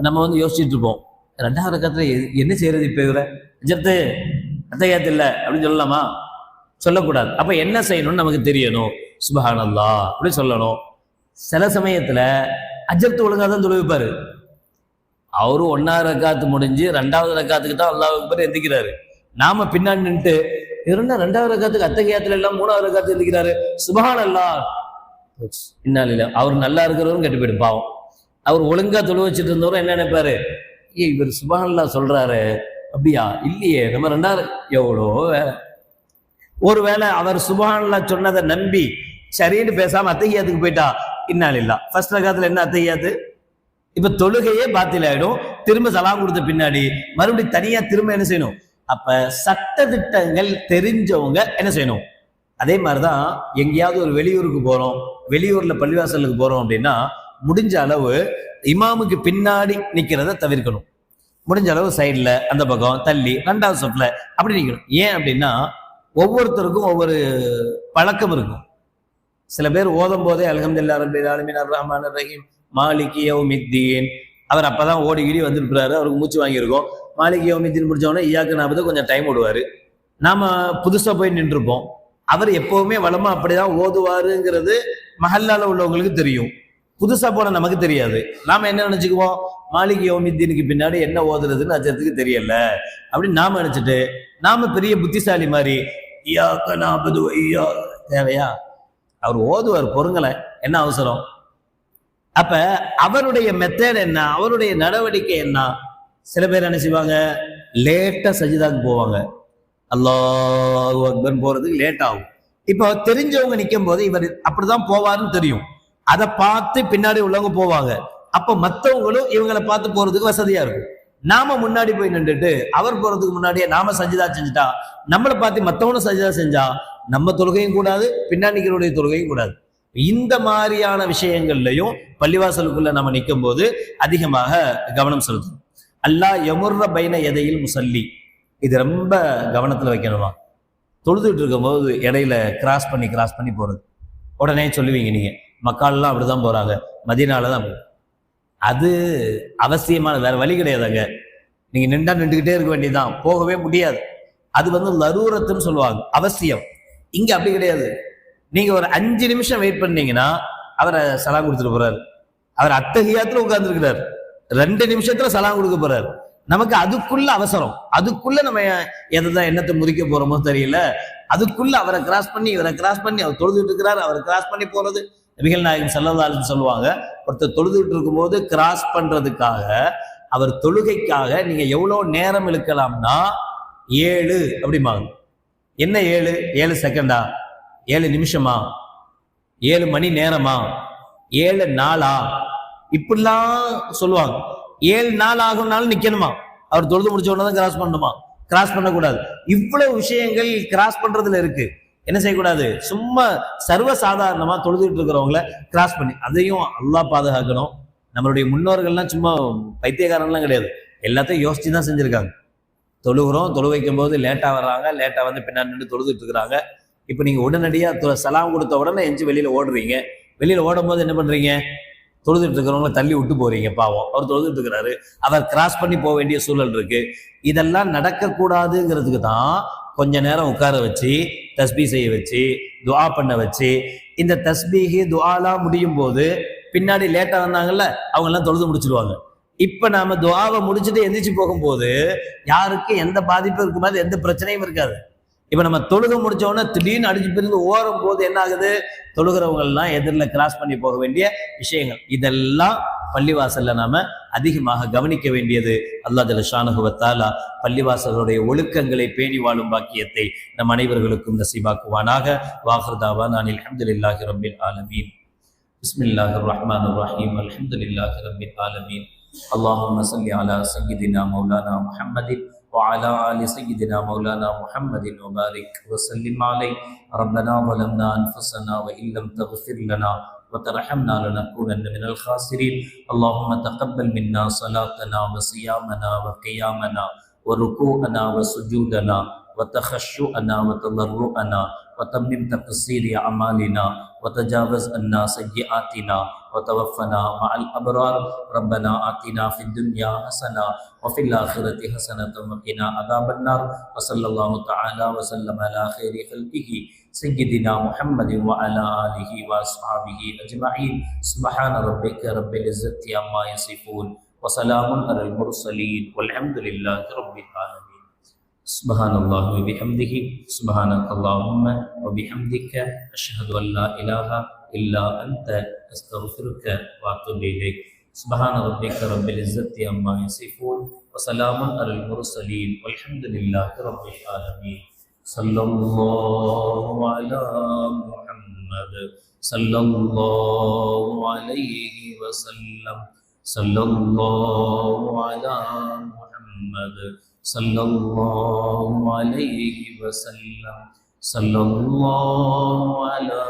நம்ம வந்து யோசிச்சுட்டு இருப்போம், 2வது ரக்காத்துல என்ன செய்யறது? இப்ப இவர அஜப்து அத்தஹியாத்து இல்ல அப்படின்னு சொல்லலாமா? சொல்லக்கூடாது. அப்ப என்ன செய்யணும்னு நமக்கு தெரியணும். சுப்ஹானல்லாஹ் அப்படி சொல்லணும். சில சமயத்துல அஜப்து ஒழுங்கா தான் தொழுவிப்பாரு. அவரு 1வது ரக்காத்து முடிஞ்சு 2வது ரக்காத்துக்கு தான் அல்லாஹ் அக்பர் எந்திக்கிறாரு. நாம பின்னாடி நின்றுட்டு 2வது ரக்காத்துக்கு அத்தஹியாத்துல எல்லாம் 3வது ரக்காத்து எந்திக்கிறாரு. சுப்ஹானல்லாஹ் இன்னாலில்லாஹ். அவர் நல்லா இருக்கிறவரும் கெட்டு போயிடும் பாவம். அவர் ஒழுங்கா தொழு வச்சுட்டு இருந்தவரும் என்ன நினைப்பாரு? இவர் சுப்ஹானல்லாஹ் சொல்றாரு, அப்படியா? இல்லையே, நம்ம 2வது எவ்வளோ வேலை. ஒருவேளை அவர் சுப்ஹானல்லாஹ் சொன்னதை நம்பி சரின்னு பேசாம அத்தஹியாத்துக்கு போயிட்டா, இன்னாலில்லாஹ். ஃபர்ஸ்ட் ரக்காத்துல என்ன அத்தஹியாத்து? இப்ப தொழுகையே பாத்தில் ஆயிடும். திரும்ப சலாம் கொடுத்த பின்னாடி மறுபடியும் தனியா திரும்ப என்ன செய்யணும்? அப்ப சட்ட திட்டங்கள் தெரிஞ்சவங்க என்ன செய்யணும்? அதே மாதிரிதான் எங்கேயாவது ஒரு வெளியூருக்கு போறோம், வெளியூர்ல பள்ளிவாசலுக்கு போறோம் அப்படின்னா, முடிஞ்ச அளவு இமாமுக்கு பின்னாடி நிக்கிறத தவிர்க்கணும். முடிஞ்ச அளவு சைட்ல, அந்த பக்கம் தள்ளி 2வது சொப்ல அப்படி நிக்கணும். ஏன் அப்படின்னா, ஒவ்வொருத்தருக்கும் ஒவ்வொரு பழக்கம் இருக்கும். சில பேர் ஓதும் போதே அல்ஹம்துலில்லாஹி ரப்பில் ஆலமீன் அர் ரஹ்மானிர் ரஹீம் மாலிகி யௌமித்தீன், அவர் அப்பதான் ஓடிகிடி வந்துருக்கிறாரு, அவருக்கு மூச்சு வாங்கியிருக்கோம். மாலிகி யௌமித்தீன் முடிச்சவொடனே இய்யாக்க நஅபுது கொஞ்சம் டைம் விடுவாரு. நாம புதுசா போய் நின்றுருப்போம். அவர் எப்பவுமே வளமா அப்படிதான் ஓதுவாருங்கிறது மஹல்லால உள்ளவங்களுக்கு தெரியும். புதுசா போன நமக்கு தெரியாது. நாம என்ன நினைச்சுக்குவோம்? மாலிகி யௌமித்தீனுக்கு பின்னாடி என்ன ஓதுறதுன்னு அஜத்துக்கு தெரியல அப்படின்னு நாம நினைச்சிட்டு, நாம பெரிய புத்திசாலி மாதிரி இய்யாக்க நஅபுது வ இய்யாக்க. தேவையா? அவர் ஓதுவார், பொறுங்கள, என்ன அவசரம்? அப்ப அவருடைய மெத்தட் என்ன, அவருடைய நடவடிக்கை என்ன? சில பேர் என்ன செய்வாங்க? லேட்டா சஜிதாக்கு போவாங்க. அல்லாஹு அக்பர் போறதுக்கு லேட் ஆகும். இப்போ தெரிஞ்சவங்க நிற்கும் போது இவர் அப்படிதான் போவாருன்னு தெரியும். அதை பார்த்து பின்னாடி உள்ளவங்க போவாங்க. அப்ப மற்றவங்களும் இவங்களை பார்த்து போறதுக்கு வசதியா இருக்கும். நாம முன்னாடி போய் நின்றுட்டு அவர் போறதுக்கு முன்னாடியே நாம சஜிதா செஞ்சுட்டா, நம்மளை பார்த்து மற்றவனும் சஜிதா செஞ்சா நம்ம தொழுகையும் கூடாது, பின்னாடிகளுடைய தொழுகையும் கூடாது. இந்த மாதிரியான விஷயங்கள்லையும் பள்ளிவாசலுக்குள்ள நம்ம நிற்கும் போது அதிகமாக கவனம் செலுத்தணும். அல்லாஹ் யமுர்ர பைன எதையில் முசல்லி, இது ரொம்ப கவனத்துல வைக்கணுமா? தொழுதுட்டு இருக்கும் போது இடையில கிராஸ் பண்ணி போறது. உடனே சொல்லுவீங்க நீங்க, மக்கால்லாம் அப்படிதான் போறாங்க, மதீனால தான். அது அவசியமான, வேற வழி கிடையாதுங்க. நீங்க நின்றுகிட்டே இருக்க வேண்டியதுதான், போகவே முடியாது. அது வந்து லரூரத்துன்னு சொல்லுவாங்க, அவசியம். இங்க அப்படி கிடையாது. நீங்க ஒரு 5 நிமிஷம் வெயிட் பண்ணீங்கன்னா அவரை சலாம் கொடுத்துட்டு போறாரு. அவர் அத்தஹியாத்துல உட்கார்ந்து இருக்கிறார், 2 நிமிஷத்துல சலாம் கொடுக்க போறாரு. நமக்கு அதுக்குள்ள அவசரம், அதுக்குள்ள நம்ம எதைதான் என்னத்தை முறிக்க போறோமோ தெரியல. அதுக்குள்ள அவரை கிராஸ் பண்ணி இவரை கிராஸ் பண்ணி அவர் தொழுதுட்டு இருக்கிறாரு, அவரை கிராஸ் பண்ணி போறது. நபிகள் நாயகம் ஸல்லல்லாஹு அலைஹி வஸல்லம் சொல்லுவாங்க, ஒருத்தர் தொழுதுட்டு இருக்கும் போது கிராஸ் பண்றதுக்காக, அவர் தொழுகைக்காக நீங்க எவ்வளவு நேரம் இழுக்கலாம்னா 7 அப்படிமாங்க. என்ன 7 செகண்டா, 7 நிமிஷமா, 7 மணி நேரமா, 7 நாளா, இப்படிலாம் சொல்லுவாங்க. 7 நாள் ஆகும்னாலும் நிக்கணுமா, அவர் தொழுது முடிச்ச உடனே தான் கிராஸ் பண்ணணுமா, கிராஸ் பண்ணக்கூடாது. இவ்வளவு விஷயங்கள் கிராஸ் பண்றதுல இருக்கு. என்ன செய்யக்கூடாது? சும்மா சர்வசாதாரணமா தொழுதுட்டு இருக்கிறவங்கள கிராஸ் பண்ணி, அதையும் அல்லாஹ் பாதுகாக்கணும். நம்மளுடைய முன்னோர்கள்லாம் சும்மா பைத்தியக்காரன்லாம் கிடையாது, எல்லாத்தையும் யோசிச்சு தான் செஞ்சிருக்காங்க. தொழுகிறோம், தொழு வைக்கும் போது லேட்டா வர்றாங்க, லேட்டா வந்து பின்னாடி நின்று தொழுதுட்டு இருக்கிறாங்க. இப்ப நீங்க உடனடியா சலாம் கொடுத்த உடனே எஞ்சி வெளியில ஓடுறீங்க. வெளியில ஓடும் போது என்ன பண்றீங்க? தொழுதுட்டு இருக்கிறவங்கள தள்ளி விட்டு போறீங்க. பாவம், அவர் தொழுதுட்டு இருக்கிறாரு, அவர் கிராஸ் பண்ணி போக வேண்டிய சூழல் இருக்கு. இதெல்லாம் நடக்கக்கூடாதுங்கிறதுக்கு தான் கொஞ்ச நேரம் உட்கார வச்சு தஸ்பீ செய்ய வச்சு துஆ பண்ண வச்சு, இந்த தஸ்பீஹி துஆலாம் முடியும் போது பின்னாடி லேட்டா வந்தாங்கல்ல அவங்க எல்லாம் தொழுது முடிச்சிருவாங்க. இப்ப நாம துஆவை முடிச்சுட்டு எந்திரிச்சு போகும்போது யாருக்கு எந்த பாதிப்பும் இருக்கும்போது எந்த பிரச்சனையும் இருக்காது. இப்ப நம்ம தொழுக முடிச்ச உடனே திடீர்னு அடிச்சு பிரிந்து ஓரும் போது என்ன ஆகுது, தொழுகிறவங்க எல்லாம் எதிரில் கிராஸ் பண்ணி போக வேண்டிய விஷயங்கள். இதெல்லாம் பள்ளிவாசல்ல நாம அதிகமாக கவனிக்க வேண்டியது. அல்லாஹ் ஜல்ல ஷானஹு வ தஆலா பள்ளிவாசலுடைய ஒழுக்கங்களை பேணி வாழும் பாக்கியத்தை நம் அனைவர்களுக்கும் நசீபாக்குவானாக. வாஹிர் தாவானா அனில் ஹம்துலில்லாஹி ரப்பில் ஆலமீன். பிஸ்மில்லாஹிர் ரஹ்மானிர் ரஹீம். அல்ஹம்துலில்லாஹி ரப்பில் ஆலமீன். அல்லாஹும்ம ஸல்லி அலா சய்யிதினா மௌலானா முஹம்மதின் وعلى آل سيدنا مولانا محمد وبارك وسلم عليه. ربنا ظلمنا أنفسنا وإن لم تغفر لنا وترحمنا لنكونن من الخاسرين. اللهم تقبل منا صلاتنا وصيامنا وقيامنا وركوعنا وسجودنا وتخشعنا وتضرعنا وتمم تقصير أعمالنا وتجاوز عنا سيئاتنا وتوفنا مع الأبرار. ربنا آتنا في الدنيا حسنة وفي الآخرة حسنة وقنا عذاب النار. وصلى الله تعالى وسلم على خير خلقه سيدنا محمد وعلى آله وأصحابه أجمعين. سبحان ربك رب العزة عما يصفون وسلام على المرسلين والحمد لله رب العالمين. سبحان الله وبحمده سبحانك اللهم وبحمدك أشهد أن لا إله إلا أنت أستغفرك وأتوب إليك. سبحان ربك رب العزة عما يصفون وسلام على المرسلين والحمد لله رب العالمين. صلى الله على محمد صلى الله عليه وسلم. صلى الله على محمد صلى الله عليه وسلم. صلى الله على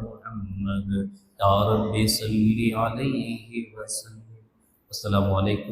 محمد يا رب صل عليه وسلم. السلام عليكم.